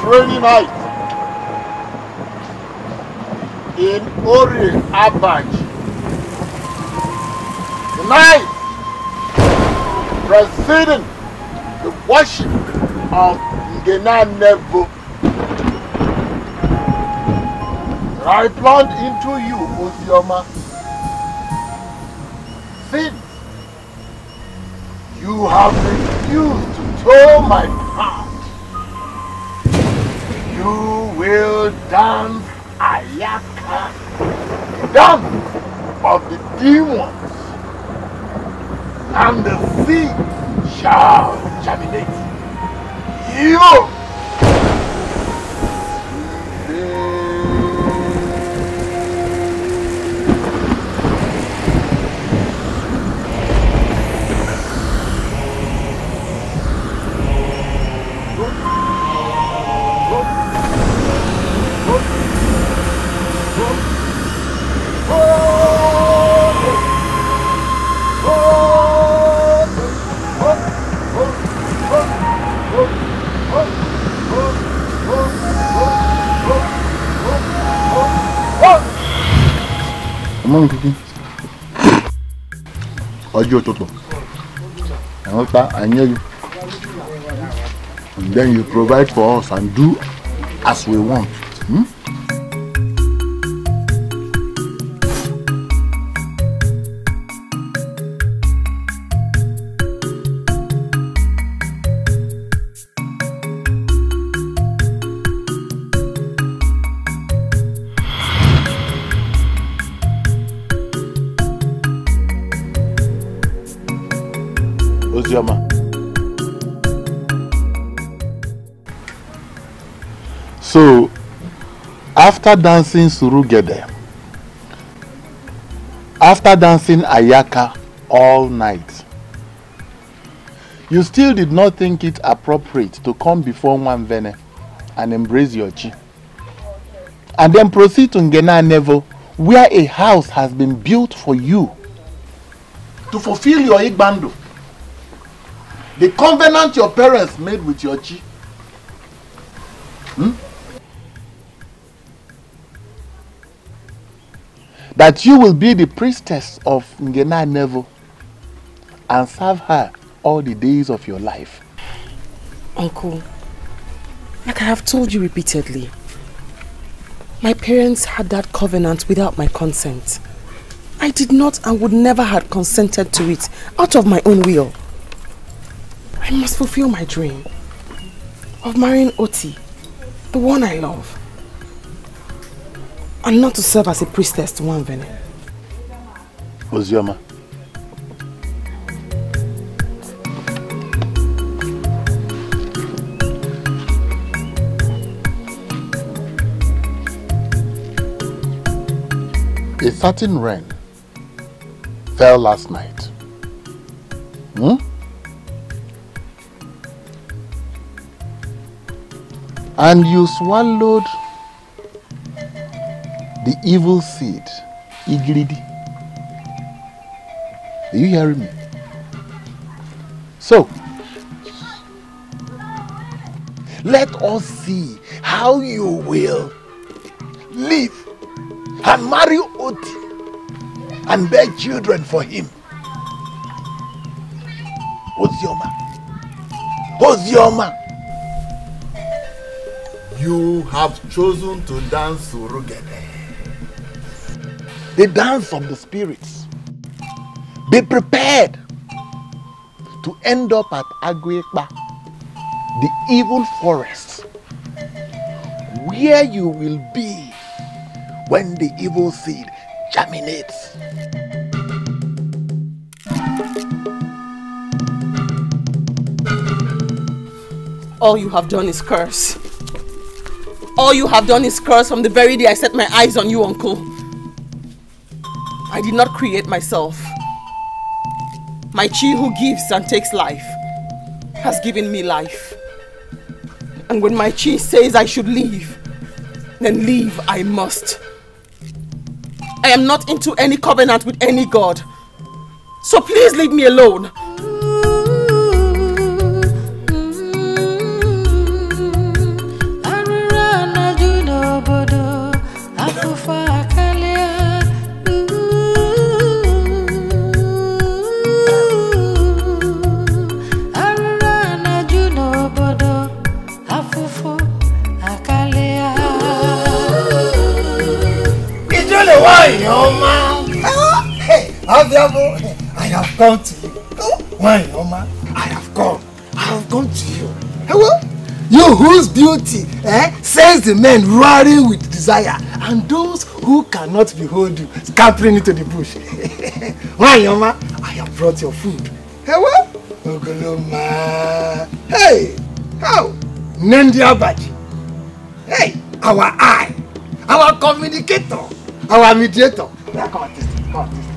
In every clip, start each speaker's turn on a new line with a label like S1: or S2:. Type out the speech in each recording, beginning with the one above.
S1: rainy night in Ori Abaj. Tonight, preceding the worship of Ngena Nevo, I plunged into you, Ozioma, since you have refused to toe my path. You will dance Ayaka, the dance of the demons, and the sea shall germinate. You I hear you. And then you provide for us and do as we want. So, after dancing Surugede, after dancing Ayaka all night, you still did not think it appropriate to come before Nwanvene and embrace your chi, and then proceed to Ngena Nevo, where a house has been built for you to fulfill your Igbando, the covenant your parents made with your chi. That you will be the priestess of Ngena Nevo and serve her all the days of your life.
S2: Uncle, like I have told you repeatedly, my parents had that covenant without my consent. I did not and would never have consented to it out of my own will. I must fulfill my dream of marrying Oti, the one I love, and not to serve as a priestess to Nwanvene.
S1: Ozioma, a certain rain fell last night. And you swallowed the evil seed, Igridi. Are you hearing me? So, let us see how you will live and marry Oti and bear children for him. Ozioma. Ozioma. You have chosen to dance Surugede, the dance of the spirits. Be prepared to end up at Agwekpa, the evil forest, where you will be when the evil seed germinates.
S2: All you have done is curse. All you have done is curse from the very day I set my eyes on you, Uncle. I did not create myself. My chi who gives and takes life has given me life. And when my chi says I should leave, then leave I must. I am not into any covenant with any god. So please leave me alone.
S3: I have come to you. Why, Oma? I have come to you. Hello? You whose beauty sends the men roaring with desire, and those who cannot behold you scampering into the bush. Why, Oma? I have brought your food. Hello? Ogoloma. Hey! How? Nendia Baji. Hey! Our eye, our communicator, our mediator. Come on, taste it. Come on, taste it.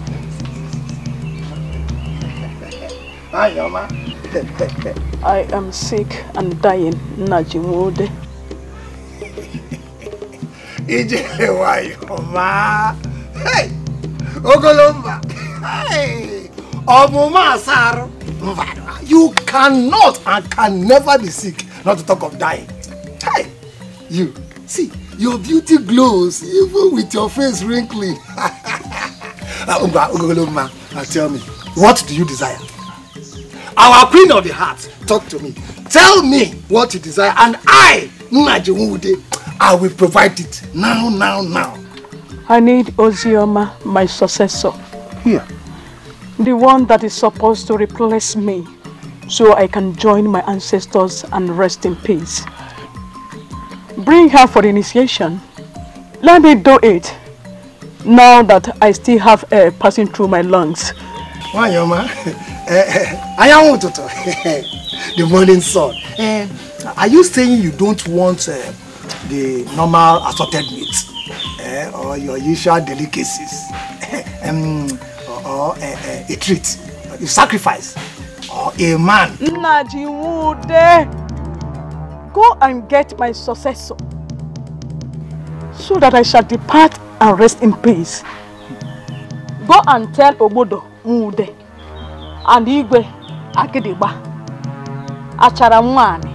S3: Hi, Oma.
S4: I am sick and dying, Najimude.
S3: Why, Oma? Hey, Ogolomba. Hey, Omuma Saro. You cannot and can never be sick, not to talk of dying. Hey, you see, your beauty glows even with your face wrinkling. Ogolomba, now tell me, what do you desire? Our queen of the heart, talk to me. Tell me what you desire, and I will provide it now.
S4: I need Ozioma, my successor.
S3: Here.
S4: The one that is supposed to replace me, so I can join my ancestors and rest in peace. Bring her for initiation. Let me do it, now that I still have air passing through my lungs.
S3: Why, Oma? I am the morning sun. Are you saying you don't want the normal assorted meat or your usual delicacies or a treat, a sacrifice, or a man?
S4: Najimude, go and get my successor so that I shall depart and rest in peace. Go and tell Obodo Mude and Igwe Akedeba, Acharamwani,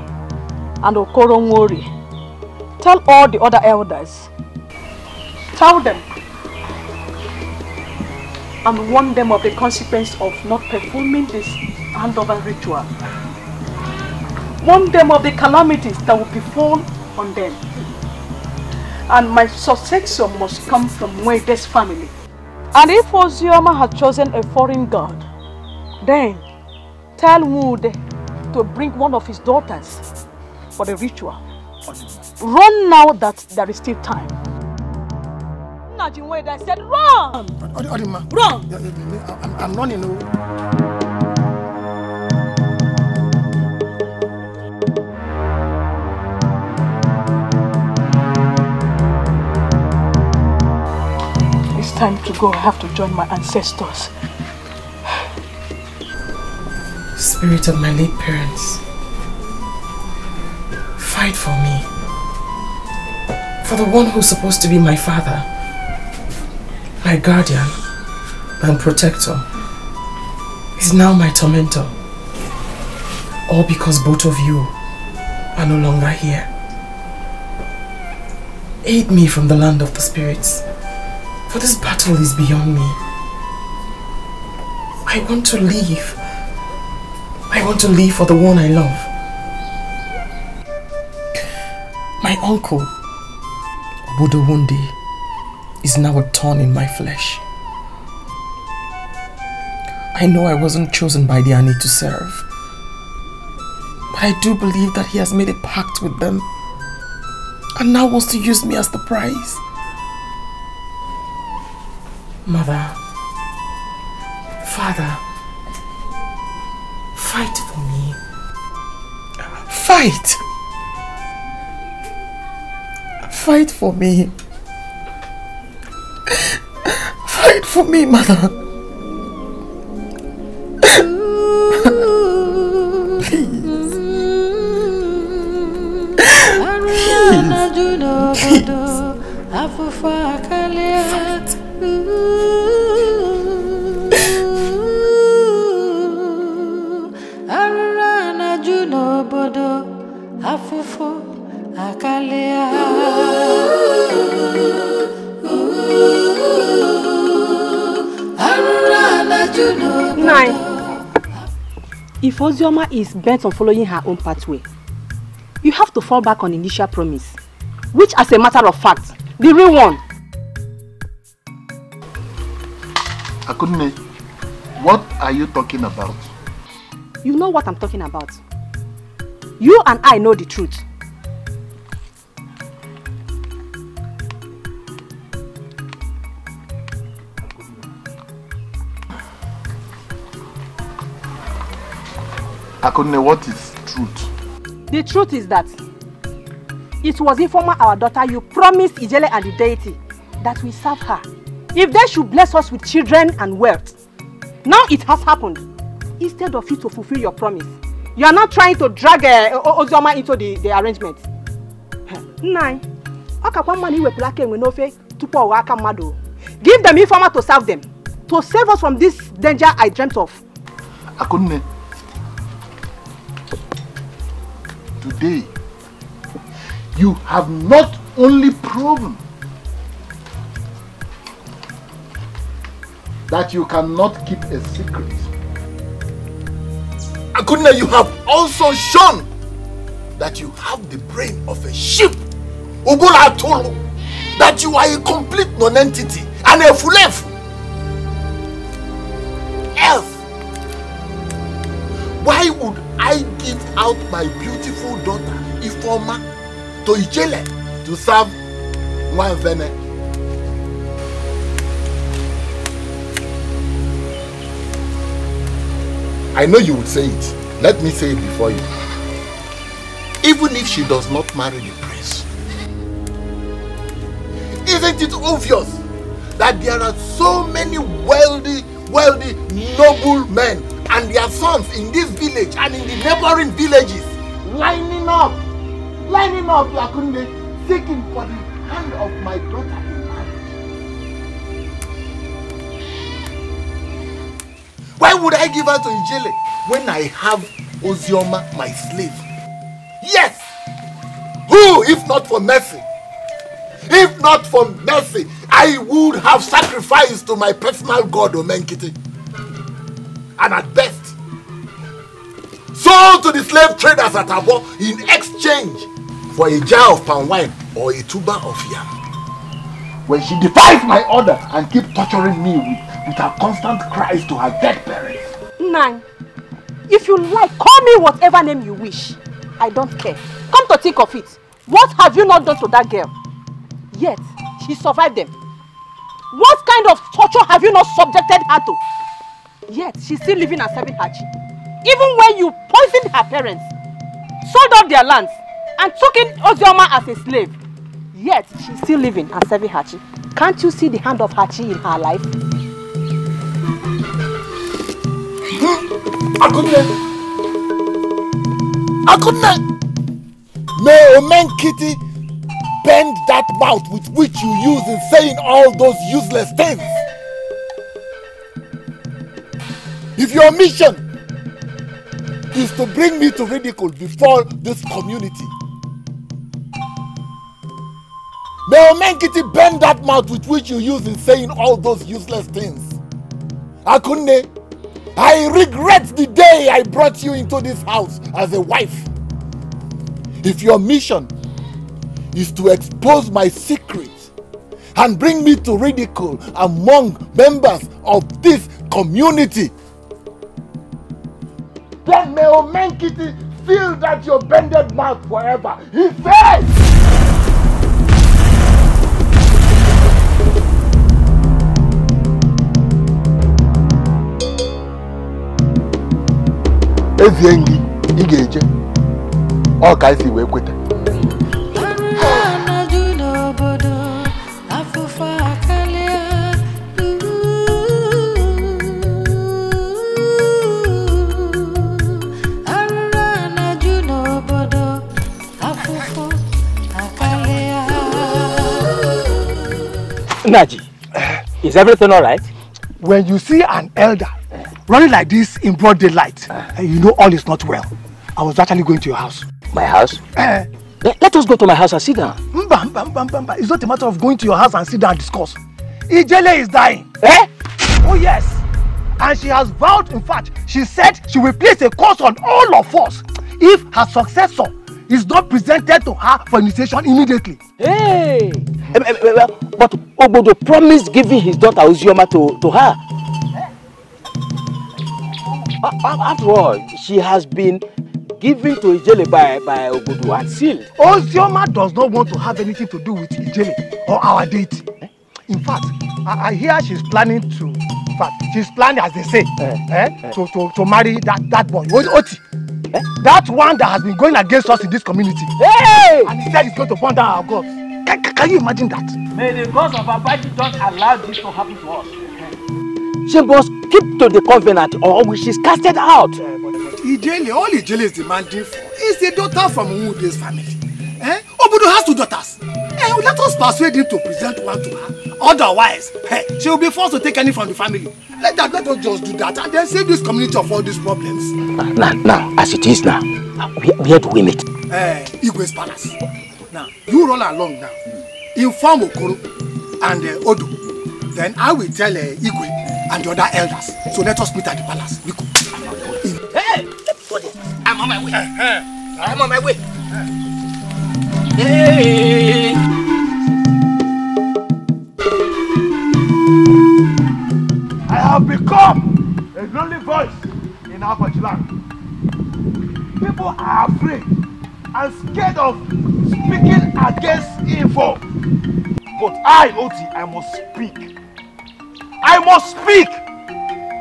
S4: and Okoro Nwori. Tell all the other elders. Tell them and warn them of the consequence of not performing this handover ritual. Warn them of the calamities that will befall on them. And my successor must come from Mwede's family. And if Ozioma has chosen a foreign god, then tell Mude to bring one of his daughters for the ritual. Run now that there is still time. Najimwede, I said run! Run!
S3: I'm running.
S4: It's time to go. I have to join my ancestors.
S2: Spirit of my late parents, fight for me. For the one who's supposed to be my father, my guardian, and protector, is now my tormentor. All because both of you are no longer here. Aid me from the land of the spirits, for this battle is beyond me. I want to leave. I want to live for the one I love. My uncle, Budowundi, is now a thorn in my flesh. I know I wasn't chosen by the Ani to serve, but I do believe that he has made a pact with them and now wants to use me as the prize. Mother, Father, fight for me. Fight! Fight for me. Fight for me, Mother.
S4: 9. If Ozioma is bent on following her own pathway, you have to fall back on initial promise, which, as a matter of fact, the real one.
S1: Akunne, what are you talking about?
S4: You know what I'm talking about. You and I know the truth.
S1: Akunne, what is truth?
S4: The truth is that it was Informer, our daughter, you promised Ijele and the deity that we serve her if they should bless us with children and wealth. Now it has happened. Instead of you to fulfill your promise, you are not trying to drag Ozioma into the arrangement. 9. Give them Informer to serve them, to save us from this danger I dreamt of.
S1: Akunne, today, you have not only proven that you cannot keep a secret. Akunne, you have also shown that you have the brain of a sheep. Ubula Tolo, that you are a complete non-entity and a fulefu. Else, why would I give out my beautiful daughter, Ifoma, to Ijele to serve Nwanvene? I know you would say it. Let me say it before you. Even if she does not marry the prince, isn't it obvious that there are so many wealthy, noble men and their sons in this village and in the neighboring villages lining up, Akunne, seeking for the hand of my daughter in marriage? Why would I give her to Ijele when I have Ozioma, my slave? Yes! Who, if not for mercy? If not for mercy, I would have sacrificed to my personal god, Omenkiti. And at best, sold to the slave traders at Abo in exchange for a jar of palm wine or a tuber of yam. When she defies my order and keeps torturing me with her constant cries to her dead parents.
S4: 9. If you like, call me whatever name you wish. I don't care. Come to think of it, what have you not done to that girl? Yet, she survived them. What kind of torture have you not subjected her to? Yet, she's still living and serving Hachi. Even when you poisoned her parents, sold out their lands, and took in Ozioma as a slave, yet she's still living and serving Hachi. Can't you see the hand of Hachi in her life?
S1: Akunne! May Omenkiti bend that mouth with which you use in saying all those useless things. If your mission is to bring me to ridicule before this community, may Omenkiti bend that mouth with which you use in saying all those useless things. Akunne, I regret the day I brought you into this house as a wife. If your mission is to expose my secret and bring me to ridicule among members of this community, then may Omenkiti feel that your bended mouth forever. He says! Eziengi, Igeje, all guys see wekwete.
S5: Naji, is everything all right?
S3: When you see an elder running like this in broad daylight, you know all is not well. I was actually going to your house.
S5: My house? Let us go to my house and sit down.
S3: It's not a matter of going to your house and sit down and discuss. Ijele is dying.
S5: Eh?
S3: Oh yes. And she has vowed, in fact, she said she will place a curse on all of us if her successor is not presented to her for initiation immediately.
S5: Hey! But Obodo promised giving his daughter Uzioma to her. After all, she has been given to Ijele by Obodo and sealed.
S3: Uzioma does not want to have anything to do with Ijele or our deity. In fact, I hear she's planning to, she's planning, as they say, to marry that boy, Oti. That one that has been going against us in this community.
S5: Hey!
S3: And he said he's going to burn down our gods. Can you imagine that?
S6: May the gods of Apache don't allow this to happen to us.
S5: She must keep to the covenant or she's casted out.
S3: Ijele, all Ijele is demanding for is a daughter from Umude's family. Obodo has 2 daughters. Let us persuade him to present one to her. Otherwise, she will be forced to take any from the family. Let us just do that and then save this community of all these problems.
S5: Now, as it is now, where do we meet?
S3: Igwe's palace. Now, you roll along now. Inform Okoro and Odu. Then I will tell Igwe and the other elders. So let us meet at the palace.
S5: Hey! Let's go there. I'm on my way. I'm on my way. Hey!
S6: I have become a lonely voice in Apache land. People are afraid and scared of speaking against evil. But I, Oti, I must speak. I must speak.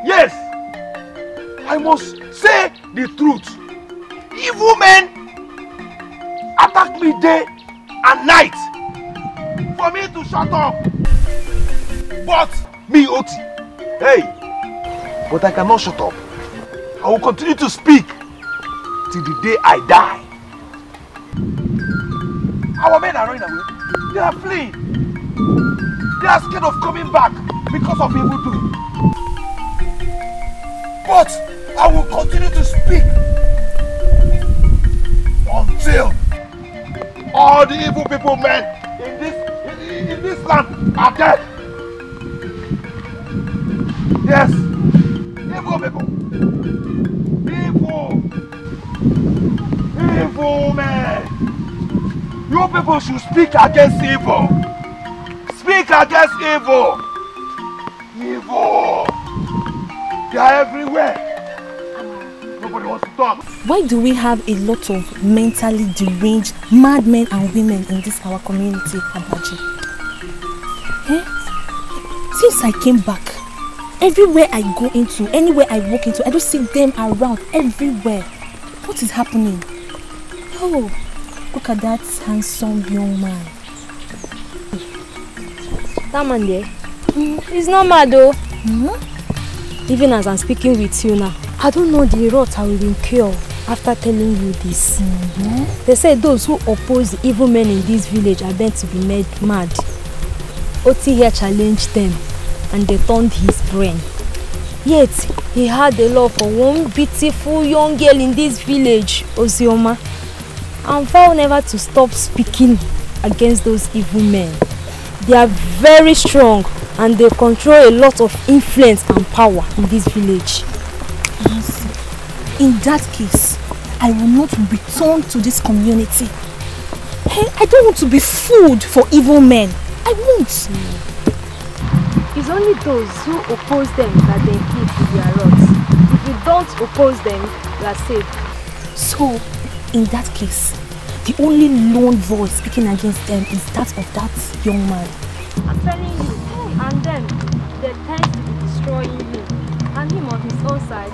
S6: Yes, I must say the truth. Evil men attack me day and night for me to shut up. But me, Oti, hey, but I cannot shut up. I will continue to speak till the day I die. Our men are running away. They are fleeing. They are scared of coming back because of evil doing. But I will continue to speak until all the evil people men in this land are dead. Yes, evil people. Evil men. You people should speak against evil. Speak against evil. Evil. They are everywhere. Nobody wants to talk.
S7: Why do we have a lot of mentally deranged madmen and women in this our community, Abaji? Since I came back, everywhere I go into, anywhere I walk into, I just see them around everywhere. What is happening? Oh, look at that handsome young man.
S8: That man there, he's not mad though. Even as I'm speaking with you now, I don't know the rot I will incur after telling you this. They say those who oppose the evil men in this village are meant to be made mad. Oti here challenged them and they turned his brain. Yet, he had a love for one beautiful young girl in this village, Uzioma. And vowed never to stop speaking against those evil men. They are very strong and they control a lot of influence and power in this village.
S7: In that case, I will not return to this community. I don't want to be food for evil men. I won't.
S8: It's only those who oppose them that they hit with their rods. If you don't oppose them, you are safe.
S7: So, in that case, the only lone voice speaking against them is that of that young man.
S8: I'm telling you, and then they tend to be destroying you. And him on his own side,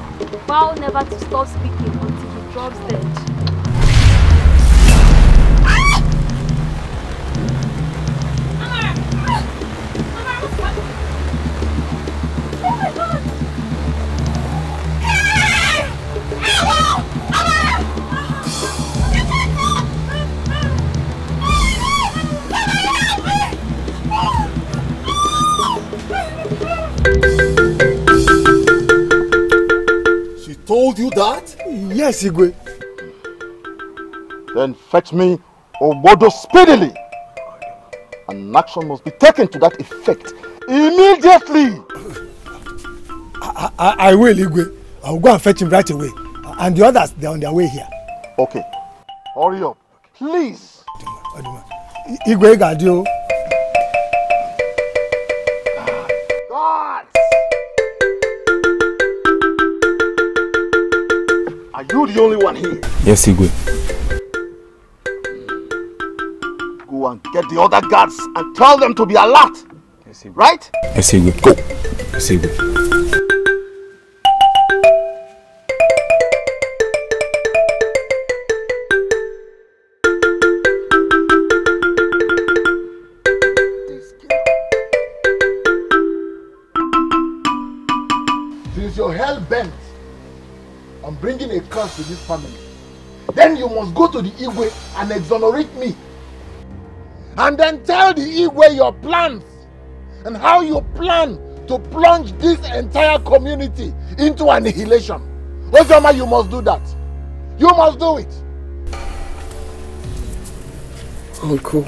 S8: vow never to stop speaking until he drops dead.
S3: Told you that? Yes, Igwe.
S1: Then fetch me Obodo speedily. An action must be taken to that effect immediately.
S3: I will, Igwe. I will go and fetch him right away. And the others, they're on their way here.
S1: Okay. Hurry up. Please.
S3: Igwe, Gadio.
S1: God! Are you the only one here?
S9: Yes, Igwe.
S1: Go and get the other guards and tell them to be alert.
S9: Yes, Igwe.
S1: Right?
S9: Yes, Igwe. Go. Yes, Igwe.
S1: Since you're hell-bent on bringing a curse to this family, then you must go to the Igwe and exonerate me. And then tell the Igwe your plans and how you plan to plunge this entire community into annihilation. Ozoma, you must do that. You must do it.
S2: Uncle,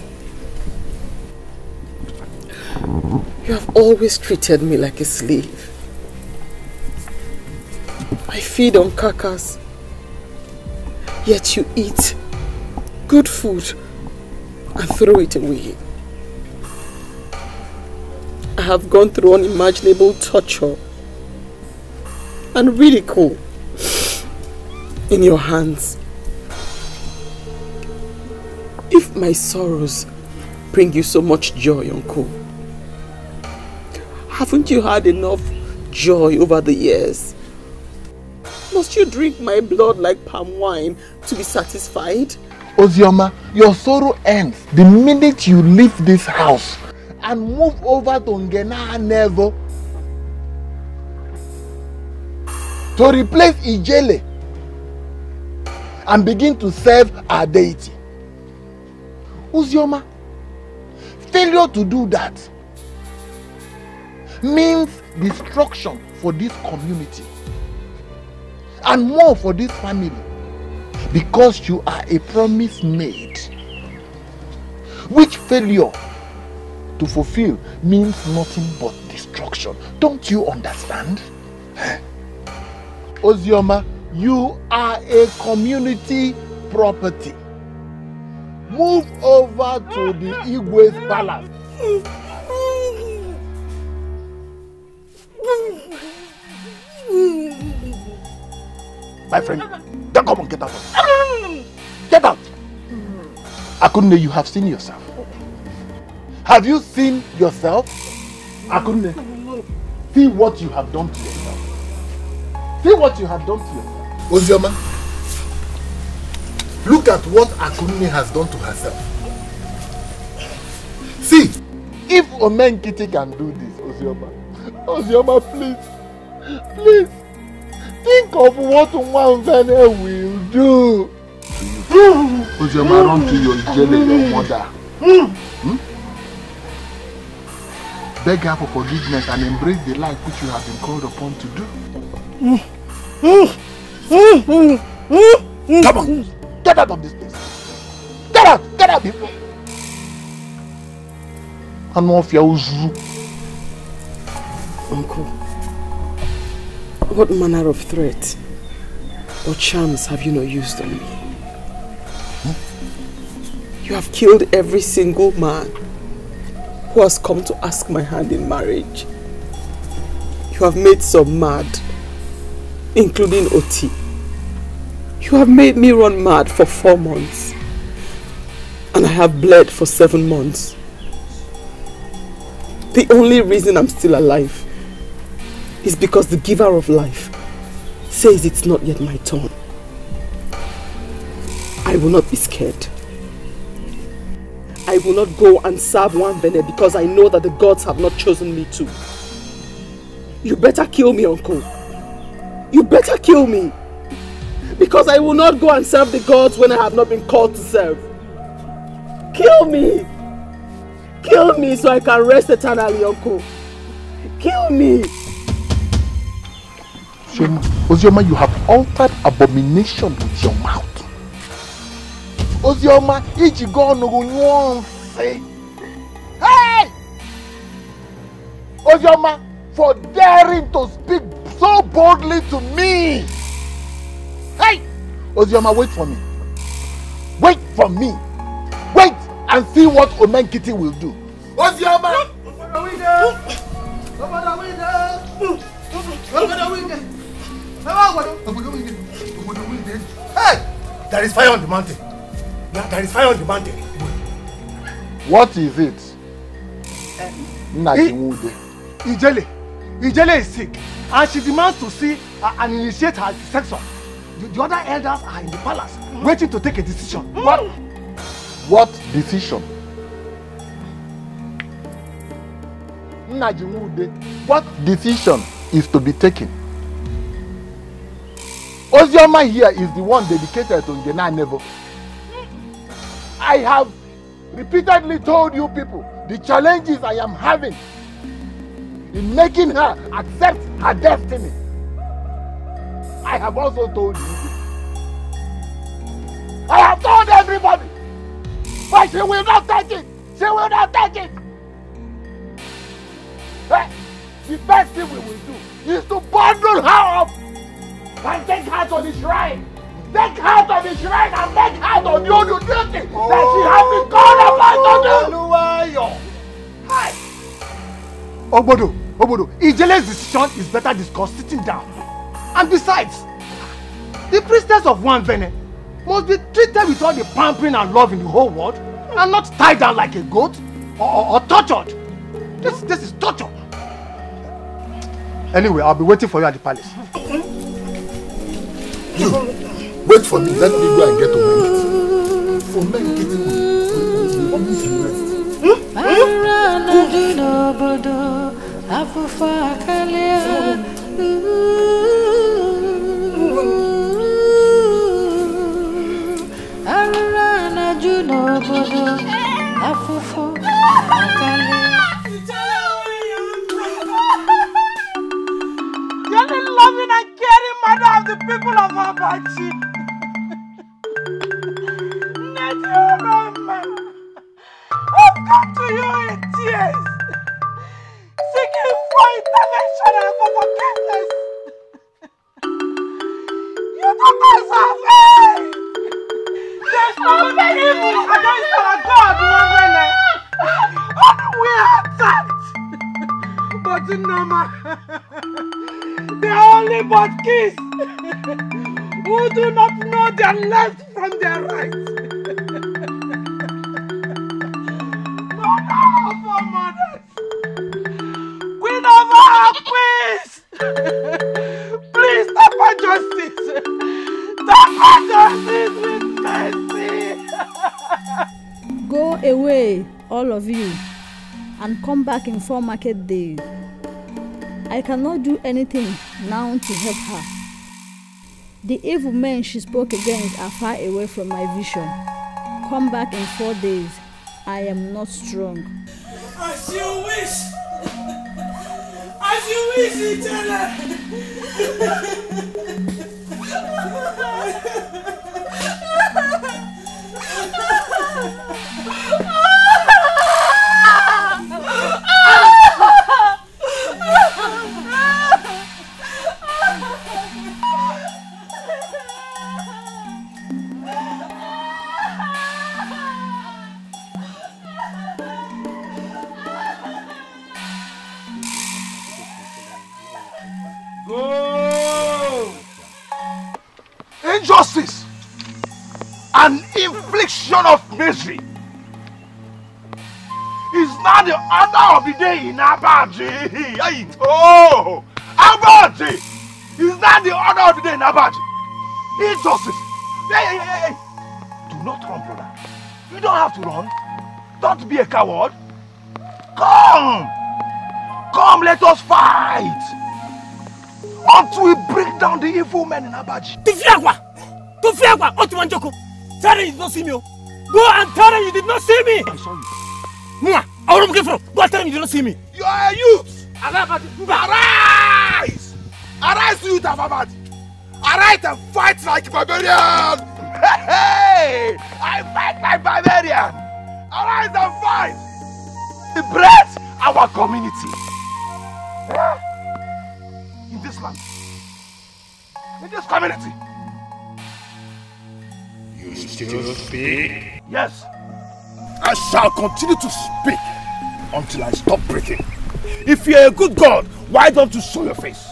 S2: you have always treated me like a slave. I feed on carcass, yet you eat good food and throw it away. I have gone through unimaginable torture and ridicule in your hands. If my sorrows bring you so much joy, Uncle, haven't you had enough joy over the years? Must you drink my blood like palm wine to be satisfied?
S1: Ozioma, your sorrow ends the minute you leave this house and move over to Ngena Nevo to replace Ijele and begin to serve our deity. Ozioma, failure to do that means destruction for this community and more for this family, because you are a promise made, which failure to fulfill means nothing but destruction. Don't you understand? Ozioma, you are a community property. Move over to the Igwe's palace. My friend, don't come on, get out. Get out. Akunne, you have seen yourself. Have you seen yourself? Akunne, see what you have done to yourself. See what you have done to yourself. Ozioma, look at what Akunne has done to herself. See, if Omenkiti can do this, Ozioma, Ozioma, please, think of what Umaeh will do. Ozioma, run to your jelly, your mother. Beg her for forgiveness and embrace the life which you have been called upon to do. Come on, get out of this place. Get out before.
S2: Uncle, what manner of threat or charms have you not used on me? You have killed every single man who has come to ask my hand in marriage. You have made some mad, including Oti. You have made me run mad for 4 months, and I have bled for 7 months. The only reason I'm still alive is because the giver of life says it's not yet my turn. I will not be scared. I will not go and serve Nwambene because I know that the gods have not chosen me to. You better kill me, Uncle. You better kill me. Because I will not go and serve the gods when I have not been called to serve. Kill me. Kill me so I can rest eternally, Uncle. Kill me.
S1: Ozioma, you have altered abomination with your mouth. Ozioma, hey! Ozioma, for daring to speak so boldly to me. Hey! Ozioma, wait for me. Wait for me. Wait and see what Omenkiti will do. Ozioma!
S3: Hey! There is fire on the mountain. There is fire on the mountain.
S1: What is it?
S3: Ijele is sick and she demands to see and initiate her section. The other elders are in the palace waiting to take a decision.
S1: What decision? What decision is to be taken? Ozioma here is the one dedicated to Ngena Nevo. I have repeatedly told you people the challenges I am having in making her accept her destiny. I have also told you. I have told everybody. But she will not take it. She will not take it. The best thing we will do is to bundle her up and take her to the shrine. Take her to the shrine and make her to do the duty that she has been called upon to do. Hi.
S3: Obodo, Ijele's decision is better discussed sitting down. And besides, the priestess of Nwamvene must be treated with all the pampering and love in the whole world and not tied down like a goat or tortured. This is torture. Anyway, I'll be waiting for you at the palace.
S1: You, wait for me. Let me go and get Omenkiti. Omenkiti will want to rest.
S4: You're the loving and caring mother of the people of Abachi. I've come to you in tears, seeking for intervention and for forgiveness. Your daughters are faith. There's no evil against our God, Nwamvene. Only we are attacked. But no, they are only but kids who do not know their left from their right. Mother of our mothers, Queen of our queens, please stop our justice. Stop our justice with mercy.
S10: Go away, all of you, and come back in 4 market days. I cannot do anything now to help her. The evil men she spoke against are far away from my vision. Come back in 4 days. I am not strong.
S11: As you wish! As you wish, Ijele!
S6: Injustice and infliction of misery is not the order of the day in Abaji. Oh, Abaji is not the order of the day in Abaji. Injustice. Hey. Do not run, brother. You don't have to run. Don't be a coward. Come, let us fight. Until we break down the evil men in Abaji.
S11: Tufiagwa, Otumanjoko. Tell them you did not see me. Go and tell them you did not see me.
S6: I saw you.
S11: Mwah, I want to get from. Go and tell them you did not see me.
S6: You are a youth. Arise! Arise, youth of Abaji. Arise and fight like a barbarian. Hey! I fight like a barbarian. Arise and fight. Liberate our community. In this land, in this community.
S9: You still speak?
S6: Yes. I shall continue to speak until I stop breathing. If you're a good God, why don't you show your face?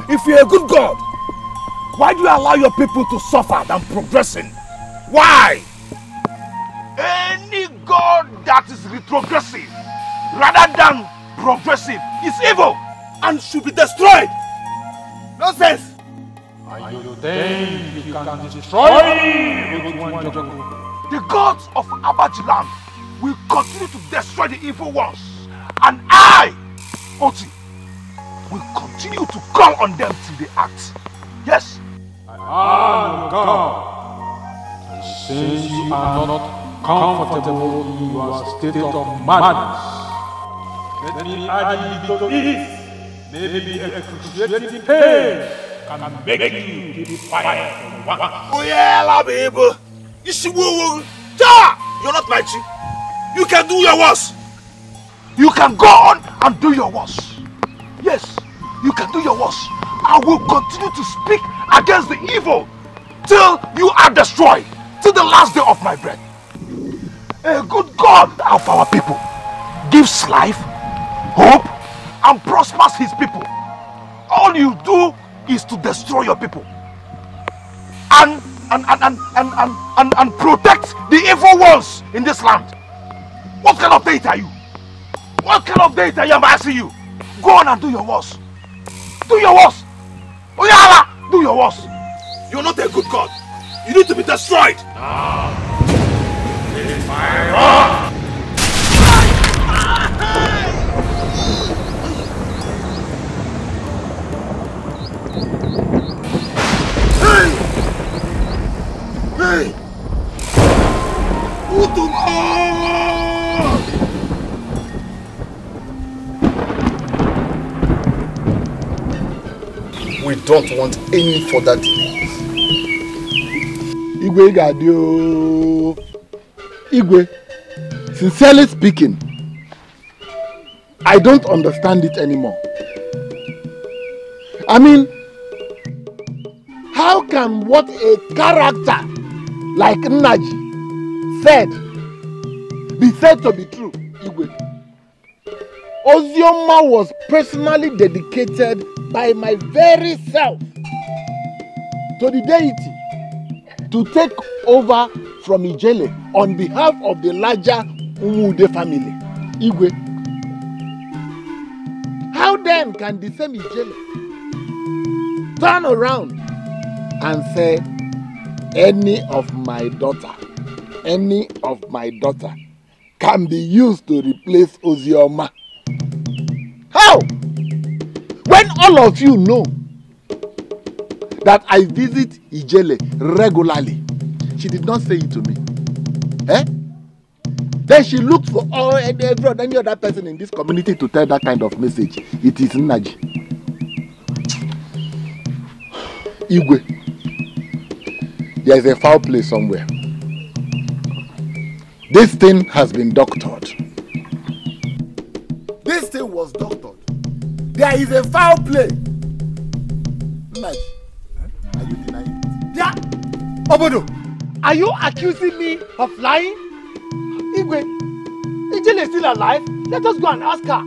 S6: If you're a good God, why do you allow your people to suffer than progressing? Why? Any God that is retrogressive rather than progressive is evil and should be destroyed. Nonsense.
S9: And you think you can destroy me with one joke?
S6: The gods of Abajiland will continue to destroy the evil ones, and I, Oti, will continue to call on them till they act. Yes.
S9: Anuka. And since you are not comfortable in your state of madness, let me add you to it. Maybe excruciating pain can make you keep quiet for once.
S6: Oh yeah, baby. You're not my chief. You can do your worst. You can go on and do your worst. Yes, you can do your worst. I will continue to speak against the evil till you are destroyed, till the last day of my breath. A good God of our people gives life, hope, and prospers his people. All you do is to destroy your people and protect the evil ones in this land. What kind of data are you? What kind of data am I asking you? Go on and do your worst. Do your worst. Oyala, do your worst. You're not a good God. You need to be destroyed.
S9: Now, it's my wrath.
S6: Hey!
S3: We don't want any further delays.
S1: Igwe Gadio. Igwe, sincerely speaking, I don't understand it anymore. I mean, how can what a character like Nnaji said be said to be true, Igwe? Ozioma was personally dedicated by my very self to the deity to take over from Ijele on behalf of the larger Umude family. Igwe, how then can the same Ijele turn around and say any of my daughter can be used to replace Ozioma? How? When all of you know that I visit Ijele regularly, she did not say it to me. Eh? Then she looked for any other person in this community to tell that kind of message. It is Nnaji. Igwe, there is a foul play somewhere. This thing has been doctored. This thing was doctored. There is a foul play. Nnaji, are you denying it?
S3: Yeah. Obodo, are you accusing me of lying? Igwe, Ijele is still alive. Let us go and ask her.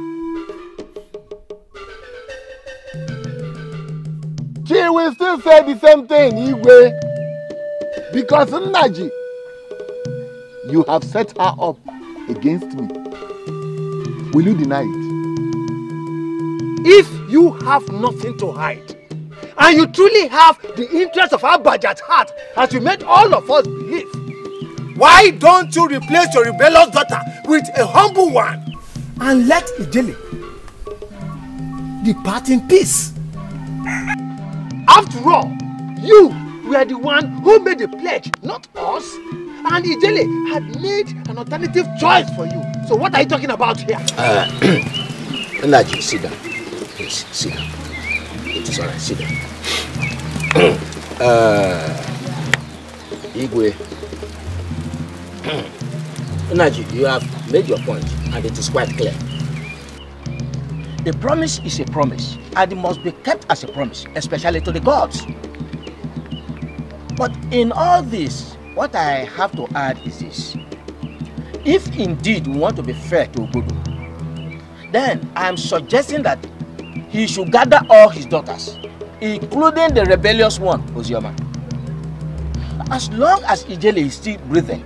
S1: She will still say the same thing, Igwe. Because Nnaji, you have set her up against me. Will you deny it?
S3: If you have nothing to hide, and you truly have the interest of Abaji at heart, as you made all of us believe, why don't you replace your rebellious daughter with a humble one and let Ijele depart in peace? After all, you were the one who made the pledge, not us. And Ijele had made an alternative choice for you. So what are you talking about here?
S5: Nnaji, sit down. Please, sit down. It is alright, sit down. Igwe. Nnaji, you have made your point and it is quite clear. A promise is a promise, and it must be kept as a promise, especially to the gods. But in all this, what I have to add is this. If indeed we want to be fair to Obodo, then I am suggesting that he should gather all his daughters, including the rebellious one, Ozioma. As long as Ijele is still breathing,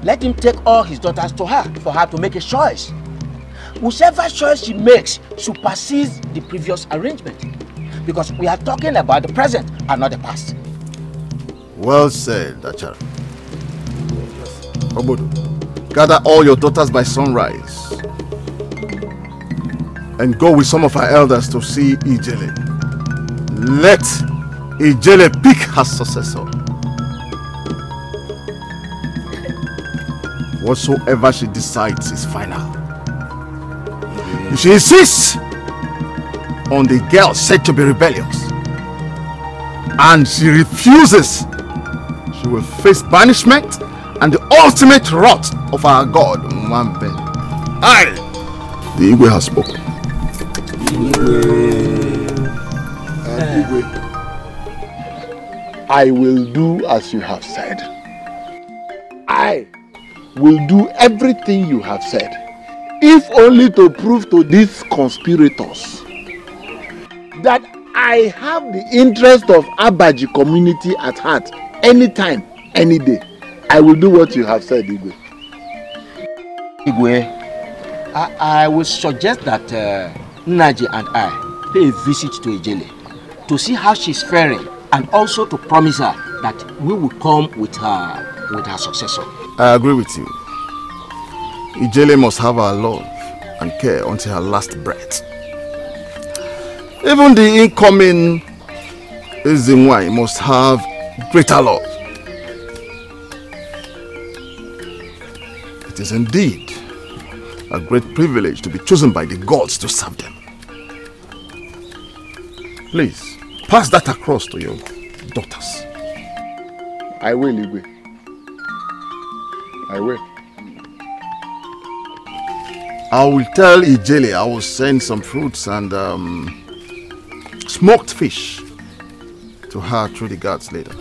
S5: let him take all his daughters to her for her to make a choice. Whichever choice she makes supersedes the previous arrangement, because we are talking about the present and not the past.
S12: Well said, Achara. Obodo, gather all your daughters by sunrise and go with some of our elders to see Ijele. Let Ijele pick her successor. Whatsoever she decides is final. If she insists on the girl said to be rebellious and she refuses, she will face banishment and the ultimate wrath of our God, Mwambe. I, the Igwe, has spoken.
S1: Igwe, I will do as you have said. I will do everything you have said, if only to prove to these conspirators that I have the interest of Abaji community at heart anytime, any day. I will do what you have said, Igwe.
S5: Igwe, I will suggest that Naji and I pay a visit to Ijele to see how she's faring and also to promise her that we will come with her successor.
S12: I agree with you. Ijele must have our love and care until her last breath. Even the incoming Ezenwai must have greater love. It is indeed a great privilege to be chosen by the gods to serve them. Please, pass that across to your daughters.
S1: I will, Igwe. I will.
S12: I will tell Ijele I will send some fruits and smoked fish to her through the guards later.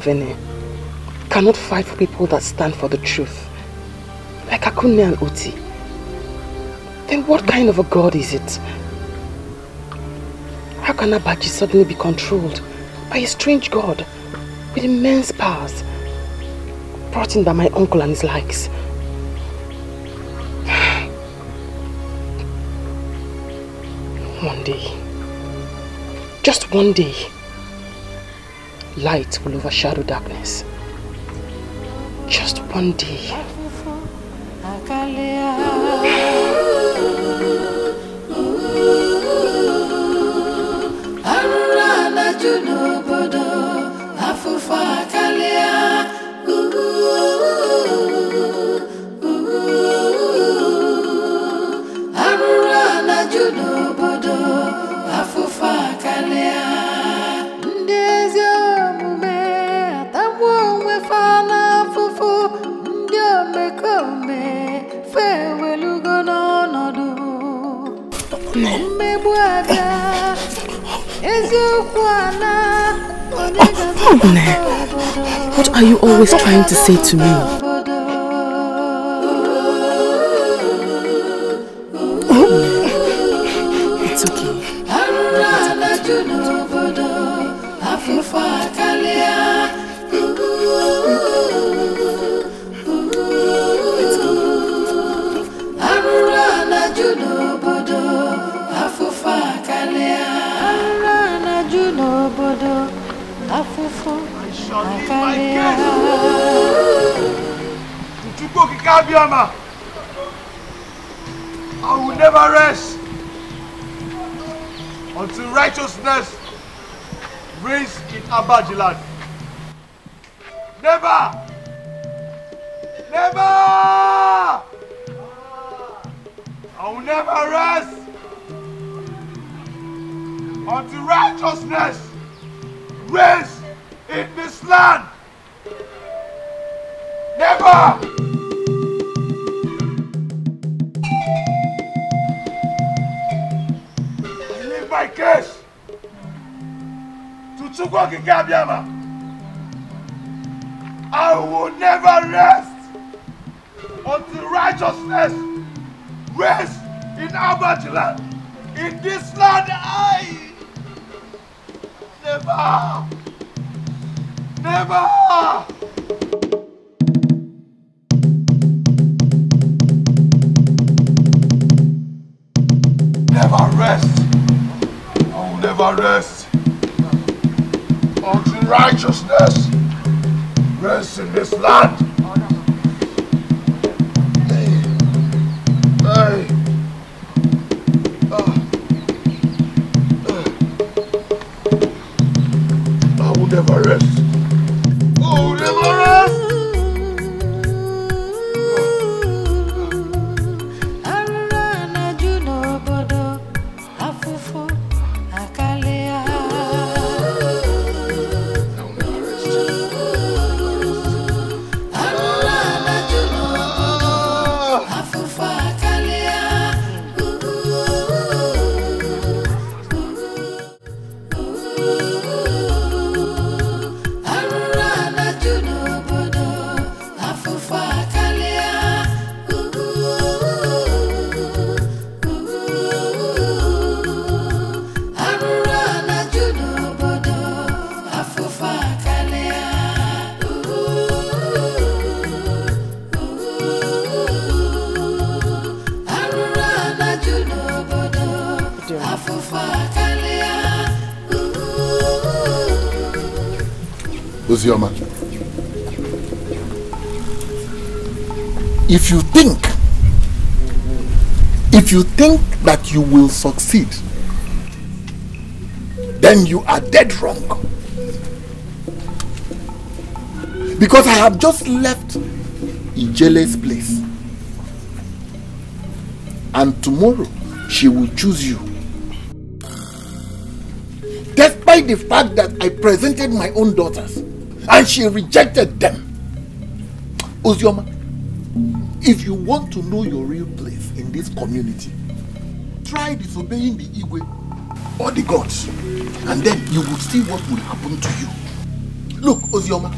S2: Vene cannot fight for people that stand for the truth, like Akunne and Oti, then what kind of a God is it? How can Abaji suddenly be controlled by a strange God with immense powers brought in by my uncle and his likes? One day, just one day, light will overshadow darkness. Just one day. What are you always trying to say to me? It's okay.
S6: I will never rest until righteousness reigns in Abaji land. Never! Never! I will never rest until righteousness reigns in this land. Never! I leave my case to Chukwu Gabiama. I will never rest until righteousness reigns in APETE land. In this land, I never, never. Never rest. I will never rest until righteousness rests in this land. Hey. I will never rest. I will never rest. Uzioma, if you think that you will succeed, then you are dead wrong. Because I have just left Ijele's place, and tomorrow she will choose you. Despite the fact that I presented my own daughters and she rejected them. Uzioma, if you want to know your real place in this community, try disobeying the Igwe or the gods, and then you will see what will happen to you. Look, Uzioma,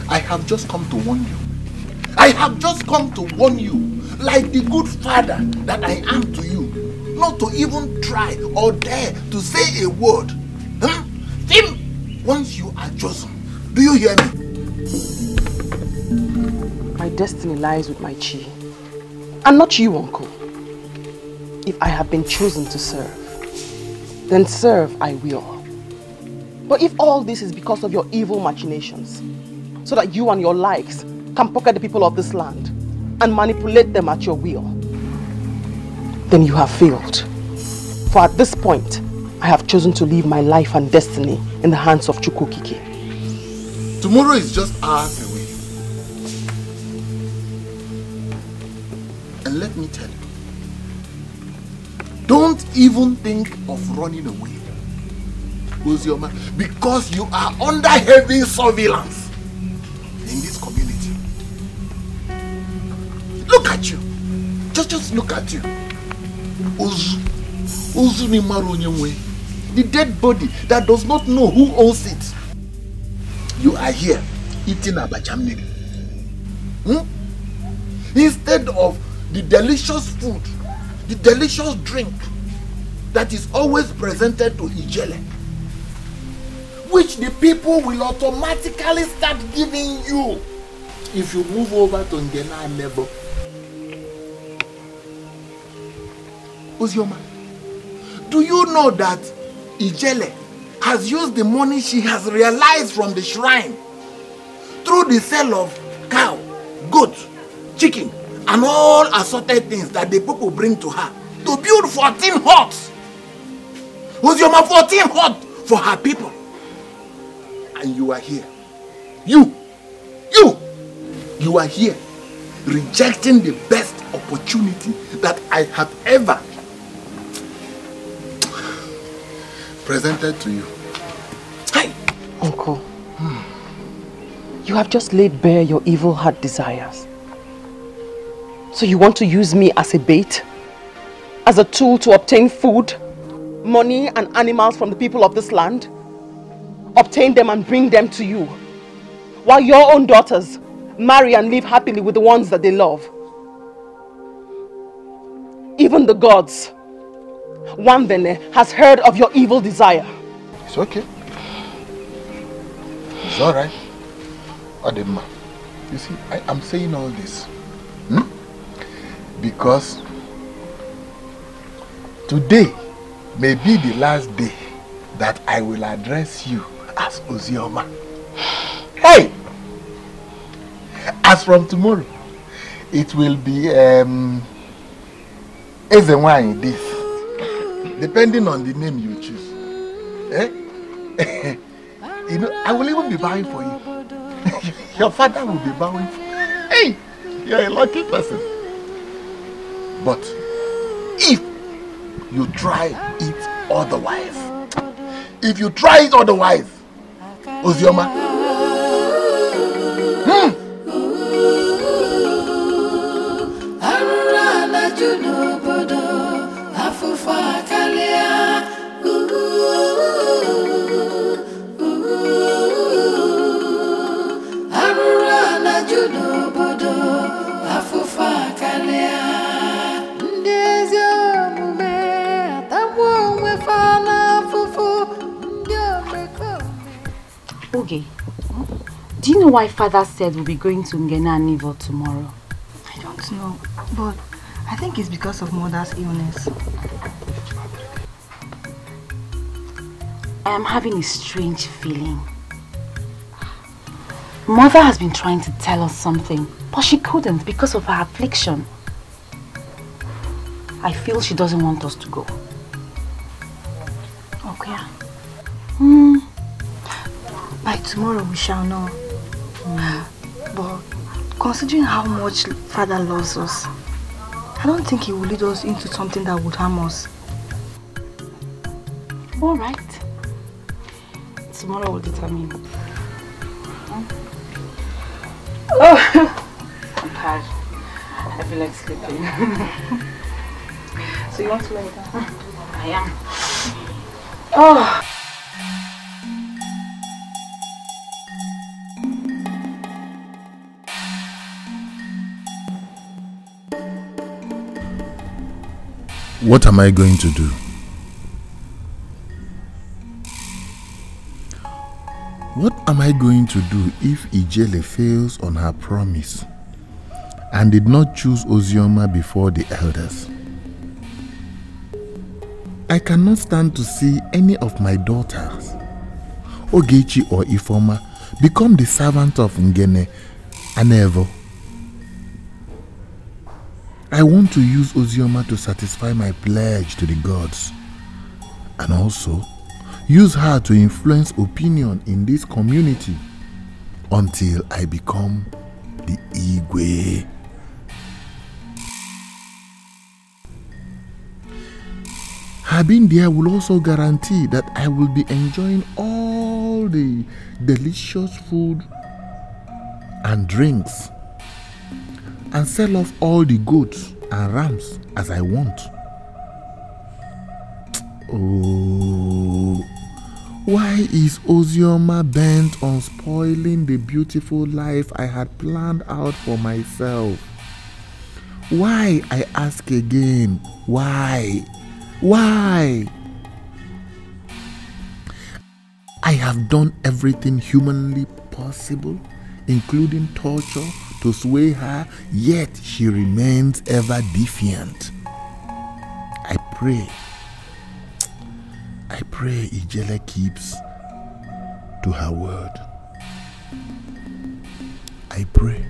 S6: I have just come to warn you. I have just come to warn you, like the good father that I am to you, not to even try or dare to say a word. Huh? Think once you are chosen. Do you hear me?
S2: My destiny lies with my Chi, and not you, Uncle. If I have been chosen to serve, then serve I will. But if all this is because of your evil machinations, so that you and your likes can pocket the people of this land and manipulate them at your will, then you have failed. For at this point, I have chosen to leave my life and destiny in the hands of Chukwukike.
S1: Tomorrow is just hours away. And let me tell you, don't even think of running away, Uzioma, because you are under heavy surveillance in this community. Look at you. Just look at you. The dead body that does not know who owns it. You are here eating abachamniri. Instead of the delicious food, the delicious drink that is always presented to Ijele, which the people will automatically start giving you if you move over to Ngena level. Uzioma, do you know that Ijele has used the money she has realized from the shrine through the sale of cow, goat, chicken, and all assorted things that the people bring to her to build 14 huts? Uzioma, 14 huts for her people. And you are here. You You are here rejecting the best opportunity that I have ever presented to you.
S2: Hi, Uncle. You have just laid bare your evil heart desires. So you want to use me as a bait? As a tool to obtain food, money and animals from the people of this land? Obtain them and bring them to you, while your own daughters marry and live happily with the ones that they love. Even the gods, Nwambene, has heard of your evil desire.
S1: It's okay. It's alright. Adema, you see, I am saying all this because today may be the last day that I will address you as Ozioma. Hey! As from tomorrow, it will be Ezenwai this, depending on the name you choose. You know, I will even be bowing for you. Your father will be bowing for you. Hey! You're a lucky person. But if you try it otherwise, Ozioma,
S13: Okay. Do you know why Father said we'll be going to Ngena and Nivo tomorrow?
S14: I don't know, but I think it's because of Mother's illness.
S13: I am having a strange feeling. Mother has been trying to tell us something, but she couldn't because of her affliction. I feel she doesn't want us to go.
S14: Okay. By tomorrow we shall know. But considering how much Father loves us, I don't think he will lead us into something that would harm us.
S13: All right. Tomorrow will determine. Oh, I'm tired. I feel like sleeping. So you want to lay down? I am. Oh.
S1: What am I going to do? What am I going to do if Ijele fails on her promise and did not choose Ozioma before the elders? I cannot stand to see any of my daughters, Ogechi or Ifoma, become the servant of Ngene and Evo. I want to use Ozioma to satisfy my pledge to the gods, and also use her to influence opinion in this community until I become the Igwe. Her being there will also guarantee that I will be enjoying all the delicious food and drinks and sell off all the goats and rams as I want. Oh, why is Ozioma bent on spoiling the beautiful life I had planned out for myself? Why, I ask again, why? Why? I have done everything humanly possible, including torture, to sway her, yet she remains ever defiant. I pray Ijele keeps to her word. I pray.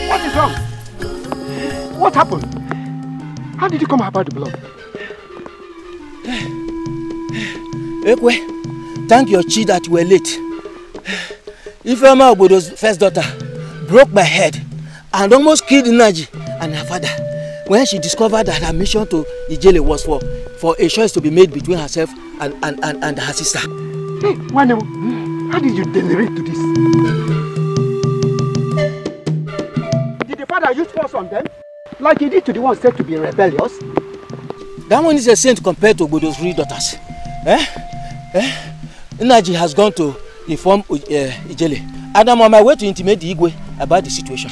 S11: What is wrong? What happened? How did you come about the blood?
S5: Ekwe, thank your chi that you were late. Ifeoma Obodo's first daughter broke my head and almost killed Naji and her father when she discovered that her mission to Ijele was for a choice to be made between herself and her sister.
S11: Hey, Wanemo, how did you deliberate to this? Did the father use force on them? Like he did to the one said to be rebellious?
S5: That one is a saint compared to Obodo's 3 daughters. Naji has gone to inform Ijele, and I'm on my way to intimate the Igwe about the situation.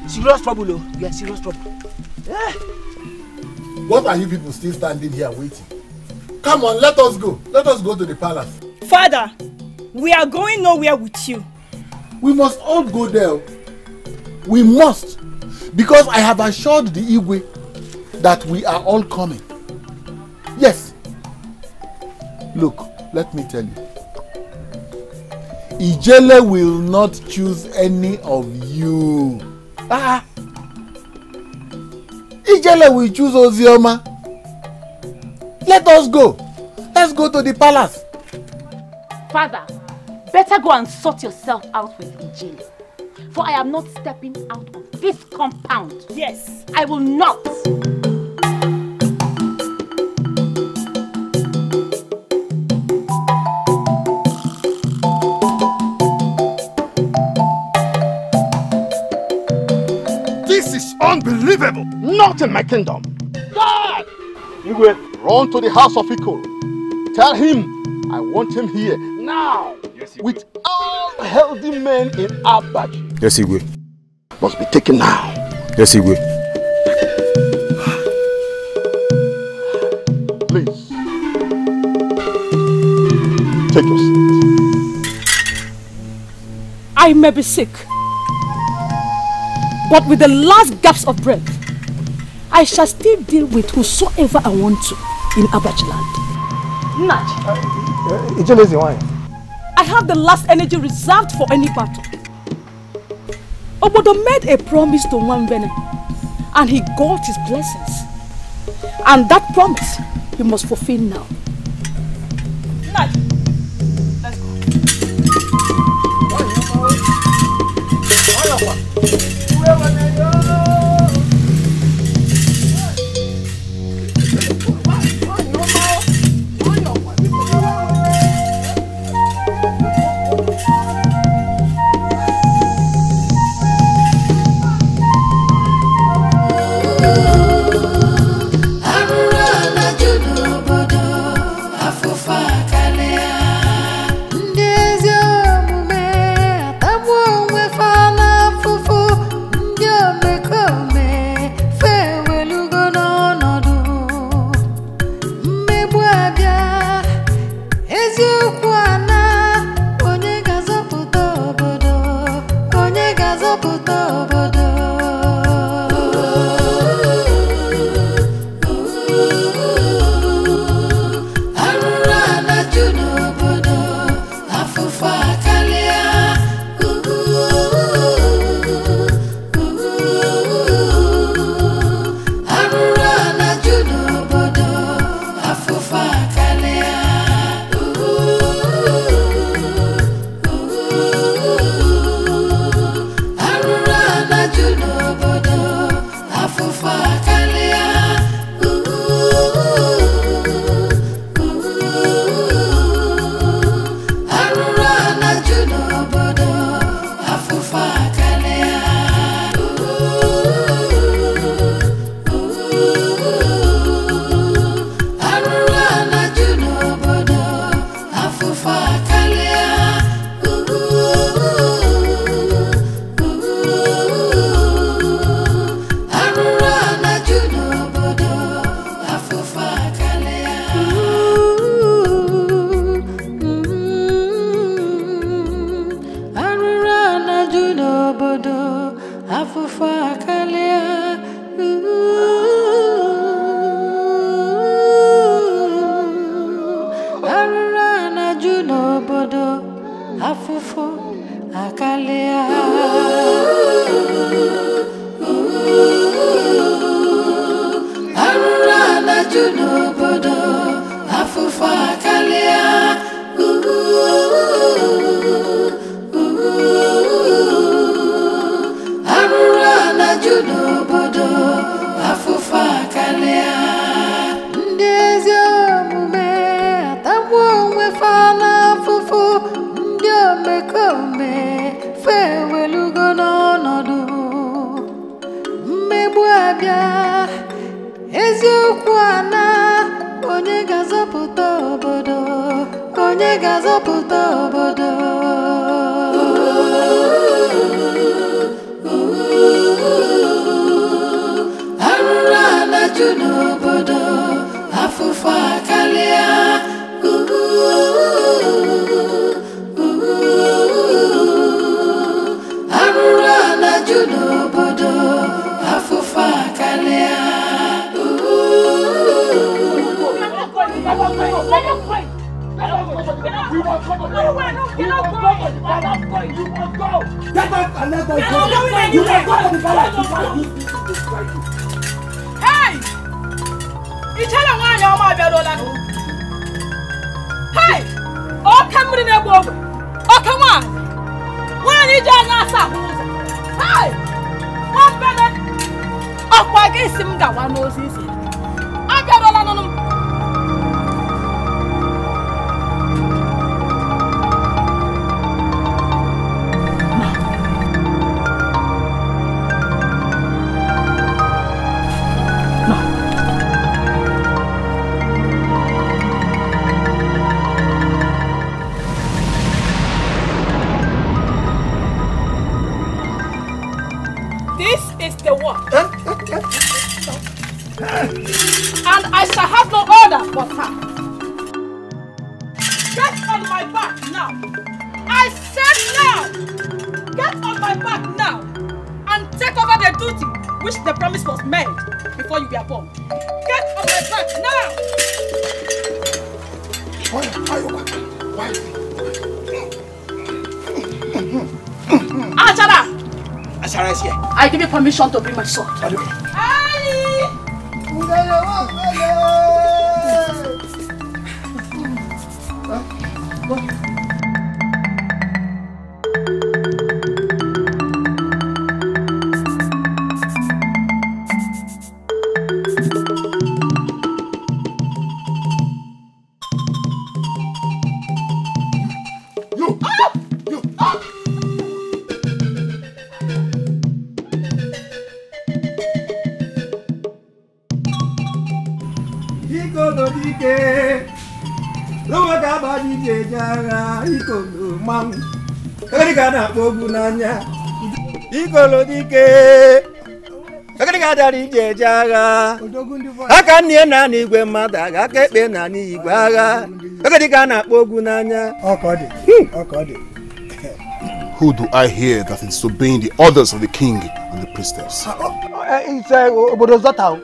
S5: Serious trouble, oh. We are serious trouble.
S12: What are you people still standing here waiting? Come on, let us go. Let us go to the palace.
S15: Father, we are going nowhere with you.
S12: We must all go there. We must. Because I have assured the Igwe that we are all coming. Yes. Look, let me tell you. Ijele will not choose any of you. Ijele will choose Ozioma. Let us go. Let's go to the palace.
S13: Father, better go and sort yourself out with Ijele. For I am not stepping out of this compound.
S15: Yes.
S13: I will not.
S12: This is unbelievable.
S11: Not in my kingdom.
S12: God! Igwe, run to the house of Ikoro. Tell him I want him here now. Yes, with all healthy men in Abaji.
S11: Yes, Igwe. Must be taken now. Yes, Igwe.
S12: Please. Take your seat.
S4: I may be sick, but with the last gasp of breath, I shall still deal with whosoever I want to in Abaji land. Naj,
S11: Ijele is the wine.
S4: I have the last energy reserved for any battle. Obodo made a promise to Nwambene, and he got his blessings. And that promise, he must fulfill now. Naj, let's go.
S16: Arura na judo bodo. afufu akalia. Arura na juno bodo afufu akalia. Arura na juno bodo afufu akalia. Ndezi omume atamwo mwefana afufu. Mekome fewelugo n'ọnọdụ mmegbu abịa eziokwu ana onye ga-azọpụta obodo onye ga-azọpụta obodo arụrụ anaju n'obodo afụfụ akarịa Bodo afufa kalia.
S15: Hey! Itala mwanya oma biadola. Hey! Okamri ne bobo. Okamwa. Wani jana sa huza. Hey! Wambele! Akwa gesi mgawa n'osisi. Agarola nonu. And I shall have no order but her. Get on my back now. I said now. Get on my back now and take over the duty which the promise was made before you were born. Get on my back now. Achara!
S5: Achara is here.
S15: I give you permission to bring my sword.
S17: Ikolodike Akadika dari jejaga Akanye na n'igwe mmadụ aga akekpe na n'igwe agha Akadika na-akpọ ogwu n'anya Okodi
S12: Who do I hear that is obeying the orders of the king and the priestess?
S3: It's Obodozota.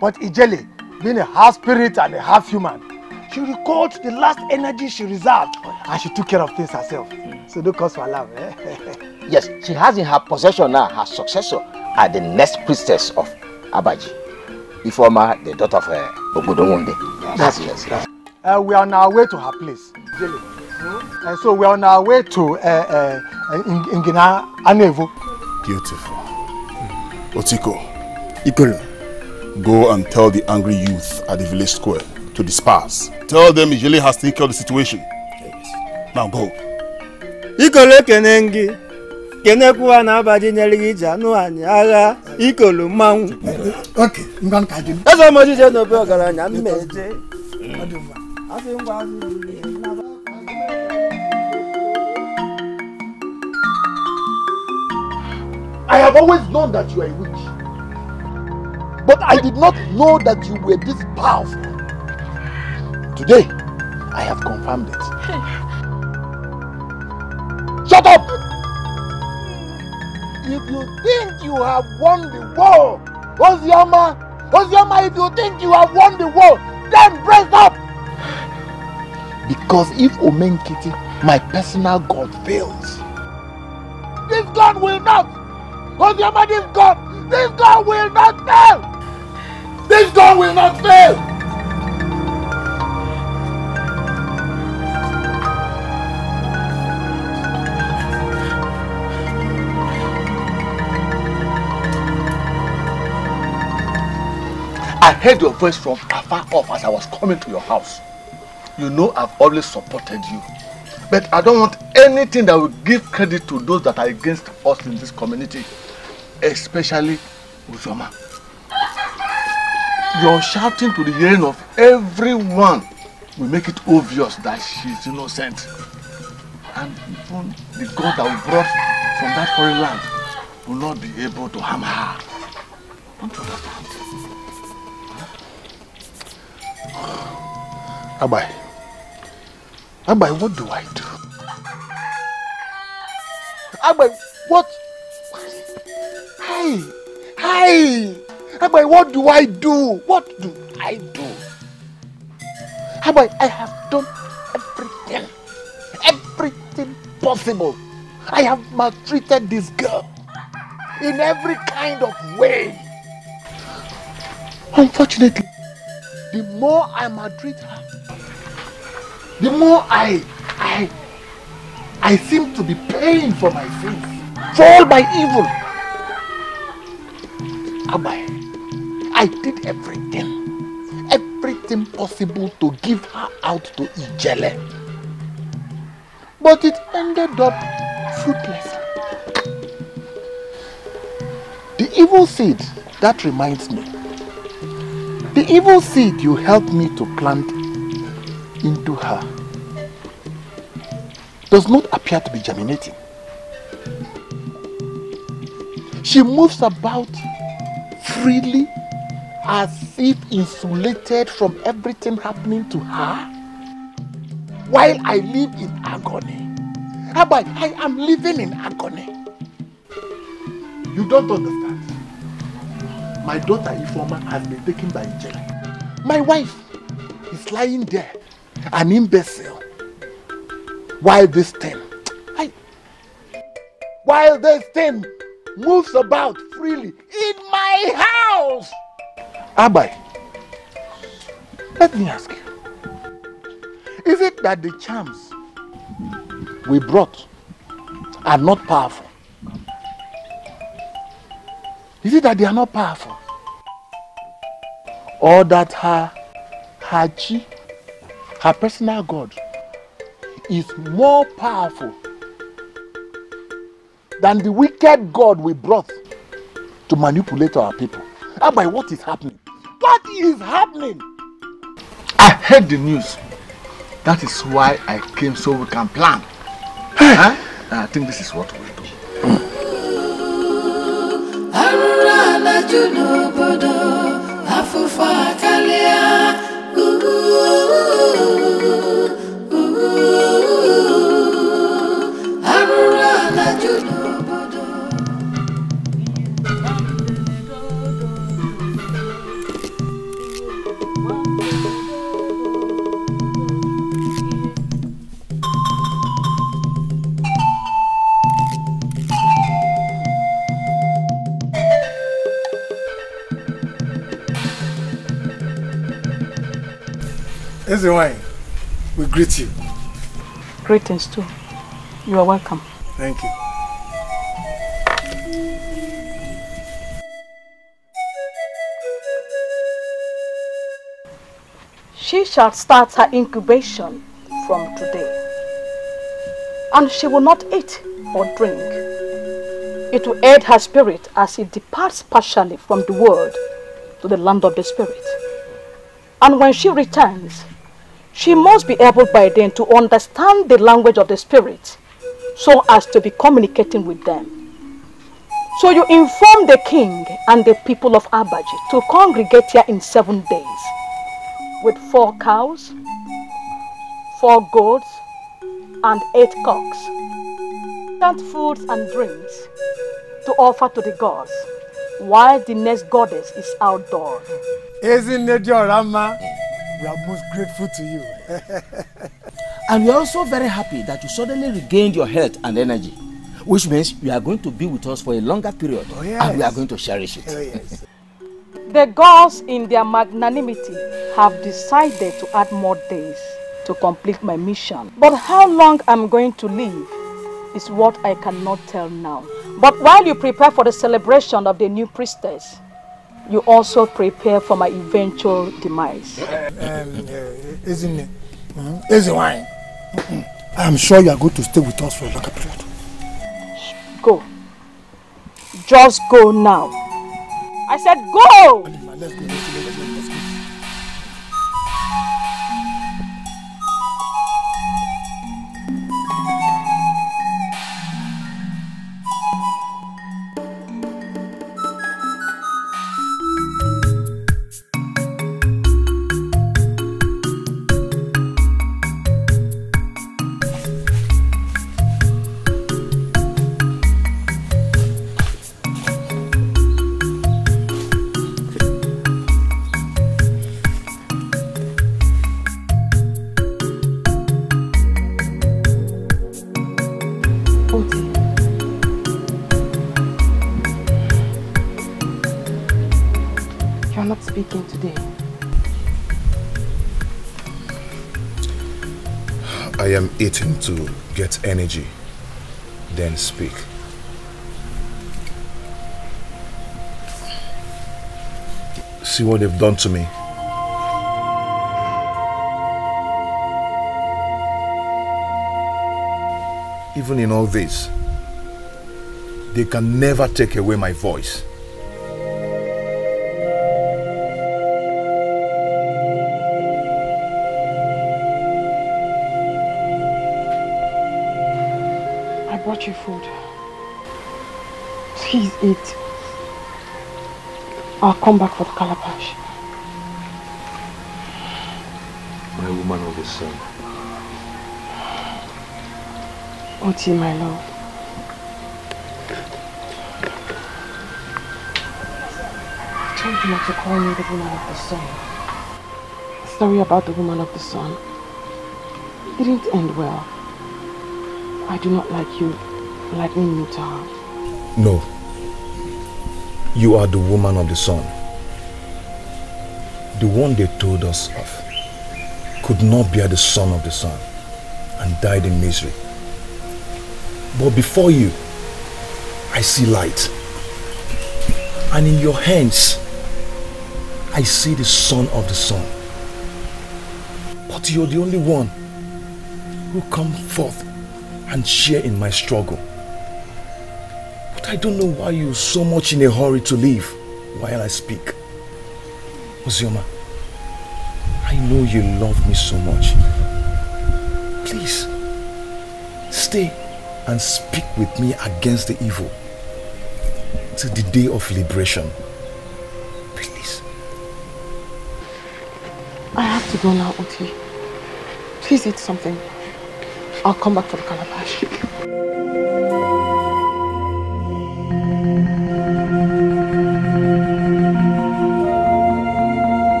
S3: But Ijele, being a half spirit and a half human, she recalled the last energy she reserved and she took care of things herself. So don't cause for alarm.
S5: Yes, she has in her possession now her successor as the next priestess of Abaji. Ifoma, the daughter of Obodomunde.
S3: That's yes. We are on our way to her place, Ijele. And so we are on our way to Ngina Anevo.
S12: Beautiful. Otiko. Ikolo. Go and tell the angry youth at the village square to disperse. Tell them Micheal has taken care of the situation. Yes. Now go.
S17: Ikolo kenengi. Kenekuwa na Abaji nyelija no anyaga. Ikolo mangu.
S3: Okay, I'm going to continue.
S17: That's how much you know about Garanya.
S1: I have always known that you are a witch. But I did not know that you were this powerful. Today, I have confirmed it. Shut up! If you think you have won the war, Ozioma, if you think you have won the war, then brace up! Because if Omenkiti my personal God fails.
S6: This God will not! Ozioma, this God will not fail! This God will not fail!
S1: I heard your voice from afar off as I was coming to your house. You know I've always supported you. But I don't want anything that will give credit to those that are against us in this community. Especially Ozioma. Your shouting to the hearing of everyone will make it obvious that she's innocent. And even the God that we brought from that foreign land will not be able to harm her. Don't you understand? Abai, what do I do? Abai, what? Hi! Abai, what do I do? What do I do? Abai, I have done everything possible. I have maltreated this girl in every kind of way. Unfortunately, the more I maltreat her, the more I seem to be paying for my sins, for all my evil. Abai, I did everything possible to give her out to Ijele. But it ended up fruitless. The evil seed, that reminds me. The evil seed you helped me to plant into her does not appear to be germinating. She moves about freely as if insulated from everything happening to her, while I live in agony. Abai, I am living in agony. You don't understand. My daughter Ifoma has been taken by Ijele. My wife is lying there, an imbecile, while this thing moves about freely in my house. Abai, let me ask you, is it that the charms we brought are not powerful? Is it that they are not powerful? Or that her chi, her personal God, is more powerful than the wicked God we brought to manipulate our people? Abai, what is happening? What is happening? I heard the news. That is why I came, so we can plan. Huh? I think this is what we'll do.
S3: Ezewine, we greet you.
S4: Greetings too. You are welcome.
S3: Thank you.
S4: She shall start her incubation from today, and she will not eat or drink. It will aid her spirit as it departs partially from the world to the land of the spirit. And when she returns, she must be able by then to understand the language of the spirit so as to be communicating with them. So you inform the king and the people of Abaji to congregate here in 7 days with 4 cows, 4 goats, and 8 cocks, and foods and drinks to offer to the gods, while the next goddess is outdoors.
S3: Isn't it your Rama? We are most grateful to you.
S5: And we are also very happy that you suddenly regained your health and energy, which means you are going to be with us for a longer period.
S3: Oh, yes.
S5: And we are going to cherish it.
S3: Oh, yes.
S4: The gods, in their magnanimity, have decided to add more days to complete my mission. But how long I'm going to live is what I cannot tell now. But while you prepare for the celebration of the new priestess, you also prepare for my eventual demise.
S3: Isn't it? Easy wine. I'm sure you are going to stay with us for a longer period.
S4: Go. Just go now. I said go!
S3: Let's go.
S2: Today.
S18: I am eating to get energy, then speak. See what they've done to me. Even in all this, they can never take away my voice.
S2: Your food. Please eat. I'll come back for the calabash.
S18: My woman of the sun.
S2: Oti, my love. I told you not to call me the woman of the sun. The story about the woman of the sun didn't end well. I do not like you likening me to her.
S18: No. You are the woman of the sun. The one they told us of could not bear the son of the sun and died in misery. But before you, I see light. And in your hands, I see the son of the sun. But you're the only one who come forth and share in my struggle. But I don't know why you're so much in a hurry to leave while I speak. Ozioma, I know you love me so much. Please, stay and speak with me against the evil till the day of liberation. Please.
S2: I have to go now, Oti. Please eat something. I'll come back for the calabash.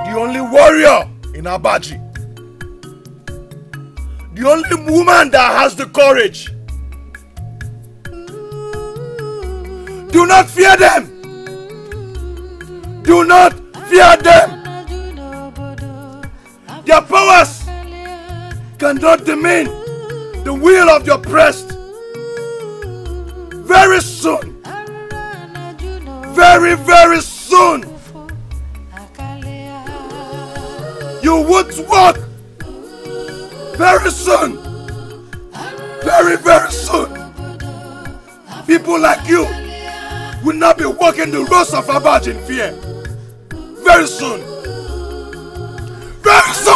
S12: The only warrior in Abaji. The only woman that has the courage. Do not fear them. Do not fear them. Their powers cannot demean the will of your breast. Very soon, very, very soon, you would walk. Very soon, very, very soon, people like you will not be walking the roads of Abaji in fear. Very soon. Very soon!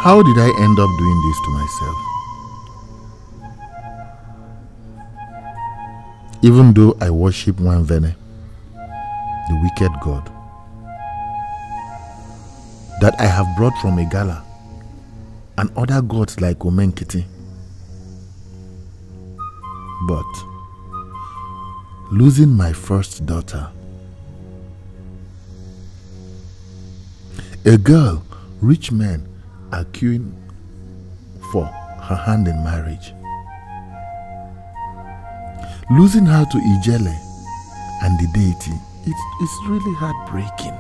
S1: How did I end up doing this to myself? Even though I worship one Vene, the wicked god, that I have brought from Igala, and other gods like Omenkiti. But losing my first daughter, a girl rich men are queuing for her hand in marriage, losing her to Ijele and the deity, it's really heartbreaking.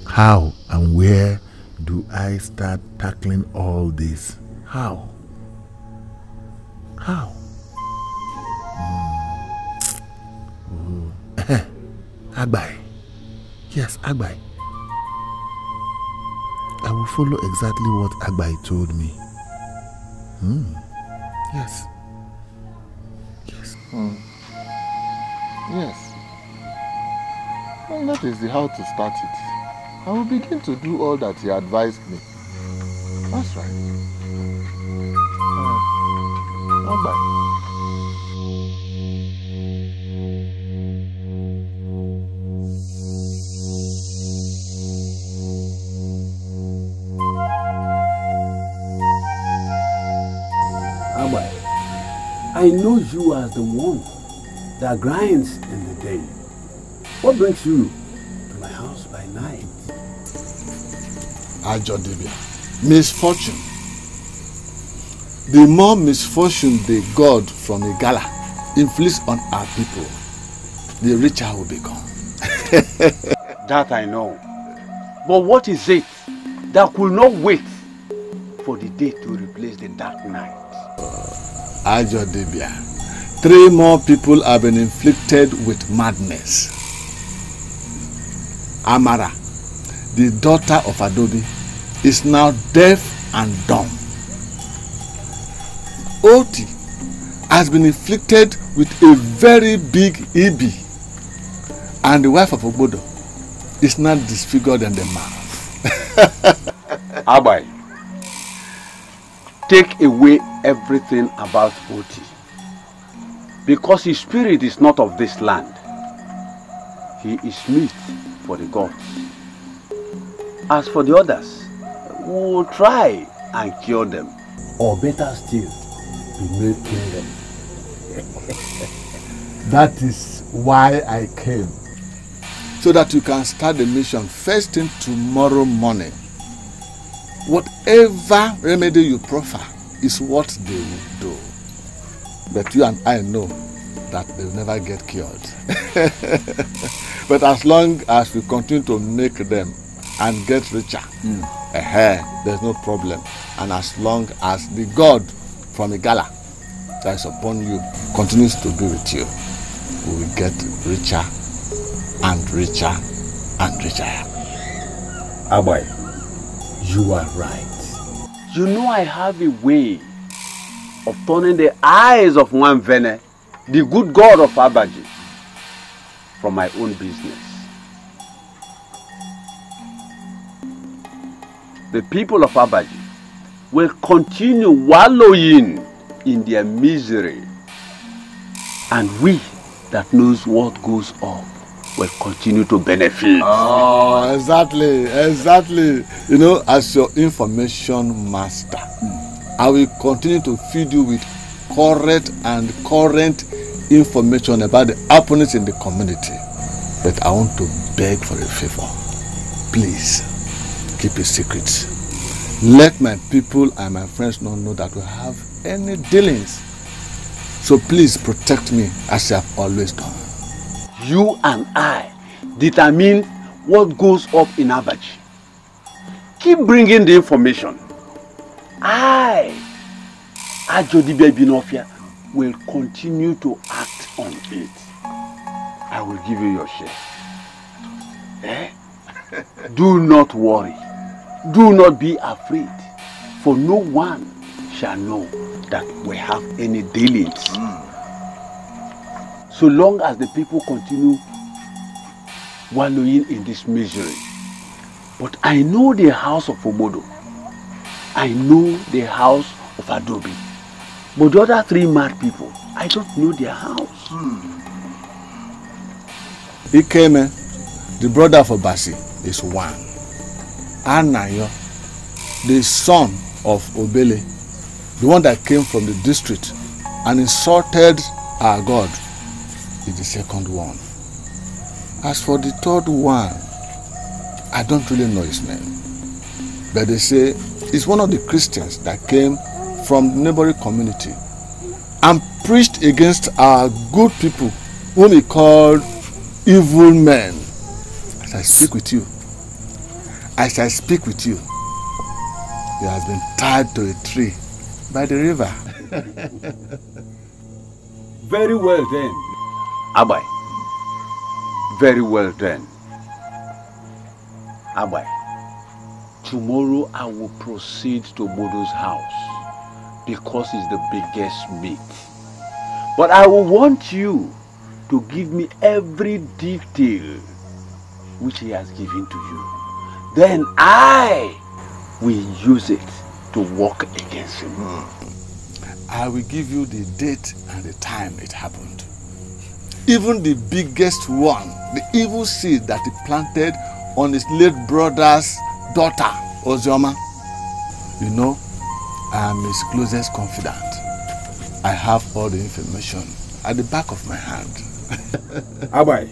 S1: How and where do I start tackling all this? How? How? Agbai. Yes, Agbai. I will follow exactly what Agbai told me. Yes. Yes. Yes. Well, that is how to start it. I will begin to do all that he advised me. That's right. Bye-bye.
S19: I know you as the one that grinds in the day. What brings you to my house by night?
S12: Ajodibia, misfortune. The more misfortune the god from Igala inflicts on our people, the richer will become.
S19: That I know. But what is it that could not wait for the day to replace the dark night?
S12: Ajodibia, 3 more people have been inflicted with madness. Amara, the daughter of Adobe, is now deaf and dumb. Oti has been inflicted with a very big Ibi, and the wife of Obodo is now disfigured in the mouth.
S19: Abai, take away everything about Oti, because his spirit is not of this land. He is meat for the gods. As for the others, we will try and cure them, or better still, we may kill them.
S12: That is why I came, so that you can start the mission first thing tomorrow morning. Whatever remedy you proffer is what they will do. But you and I know that they will never get cured. But as long as we continue to make them and get richer, there's no problem. And as long as the God from Igala that is upon you continues to be with you, we will get richer and richer and richer.
S19: Abai, you are right. You know I have a way of turning the eyes of one Vene, the good god of Abaji, from my own business. The people of Abaji will continue wallowing in their misery, and we that knows what goes up will continue to benefit.
S12: Oh, exactly. You know, as your information master, I will continue to feed you with correct and current information about the happenings in the community. But I want to beg for a favor. Please, keep it secret. Let my people and my friends not know that we have any dealings. So please protect me as you have always done.
S19: You and I determine what goes up in Abaji. Keep bringing the information. Ajodibia Binofia, will continue to act on it. I will give you your share. Do not worry. Do not be afraid. For no one shall know that we have any dealings. So long as the people continue wallowing in this misery. But I know the house of Obodo. I know the house of Adobe. But the other 3 mad people, I don't know their house.
S12: Ikeme, the brother of Obasi, is one. Anayo, the son of Obele, the one that came from the district and insulted our God, is the second one. As for the third one, I don't really know his name. But they say it's one of the Christians that came from the neighboring community and preached against our good people, whom he called evil men. As I speak with you, he has been tied to a tree by the river.
S19: Very well then. Abai. Very well then. Abai. Tomorrow I will proceed to Bodo's house because it's the biggest meat. But I will want you to give me every detail which he has given to you. Then I will use it to work against him.
S12: I will give you the date and the time it happened. Even the biggest one, the evil seed that he planted on his late brother's daughter, Ozioma. You know, I am his closest confidant. I have all the information at the back of my hand.
S9: Abai,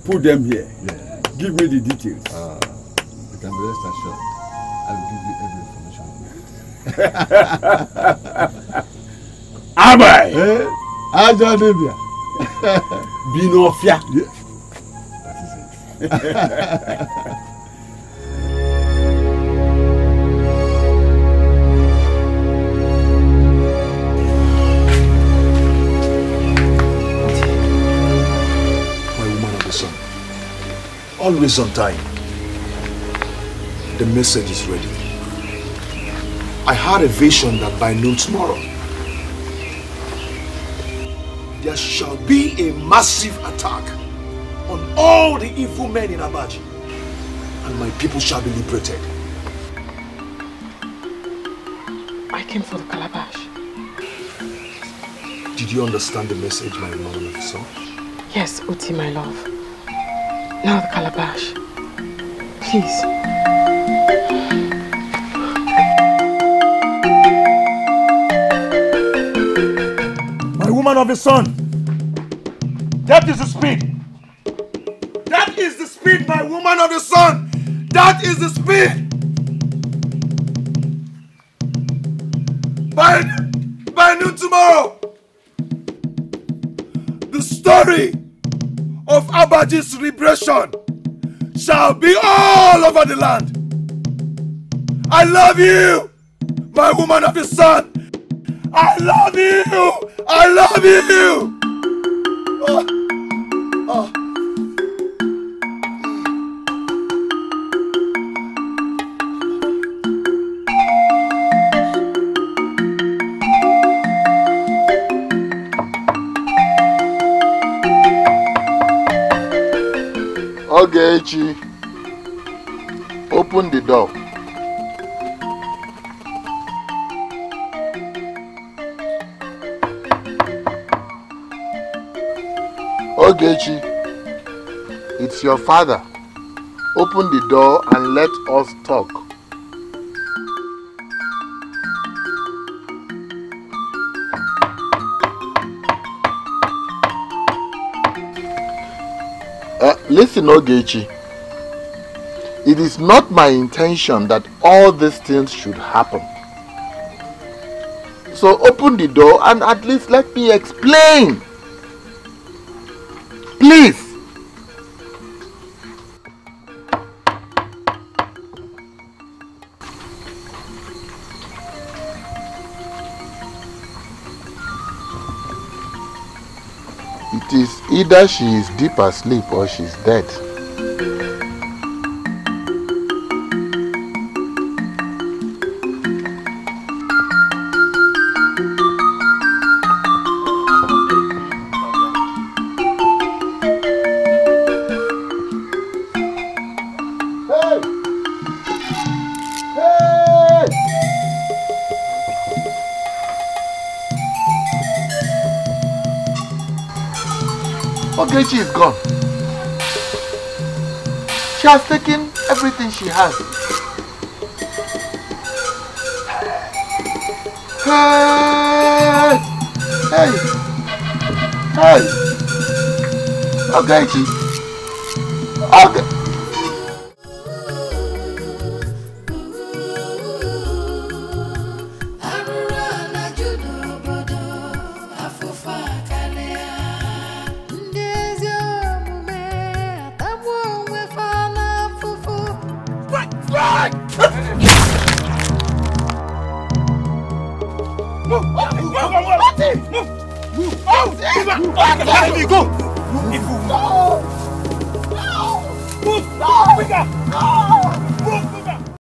S9: put them here.
S12: Yeah.
S9: Give me the details.
S12: You can be rest assured. I will give you every information.
S9: Abai!
S12: Aja Debia.
S9: Binofia.
S12: Yeah. That is it.
S18: Always on time. The message is ready. I had a vision that by noon tomorrow, there shall be a massive attack on all the evil men in Abaji, and my people shall be liberated.
S2: I came for the calabash.
S18: Did you understand the message, my woman officer?
S2: Yes, Uti, my love. Now the calabash. Please.
S6: My woman of the sun. That is the speed. That is the speed, my woman of the sun. That is the speed. By noon tomorrow, the story of Abaji's liberation shall be all over the land. I love you, my woman of the sun. I love you. I love you.
S1: Ogechi, open the door. Ogechi, it's your father. Open the door and let us talk. Listen, Ogechi. It is not my intention that all these things should happen. So open the door and at least let me explain. Please. It is either she is deep asleep or she's dead. Ogechi is gone. has taken everything she has. Hey! Hey! Hey! Okay, okay.
S6: Go! Move! No! Move! No!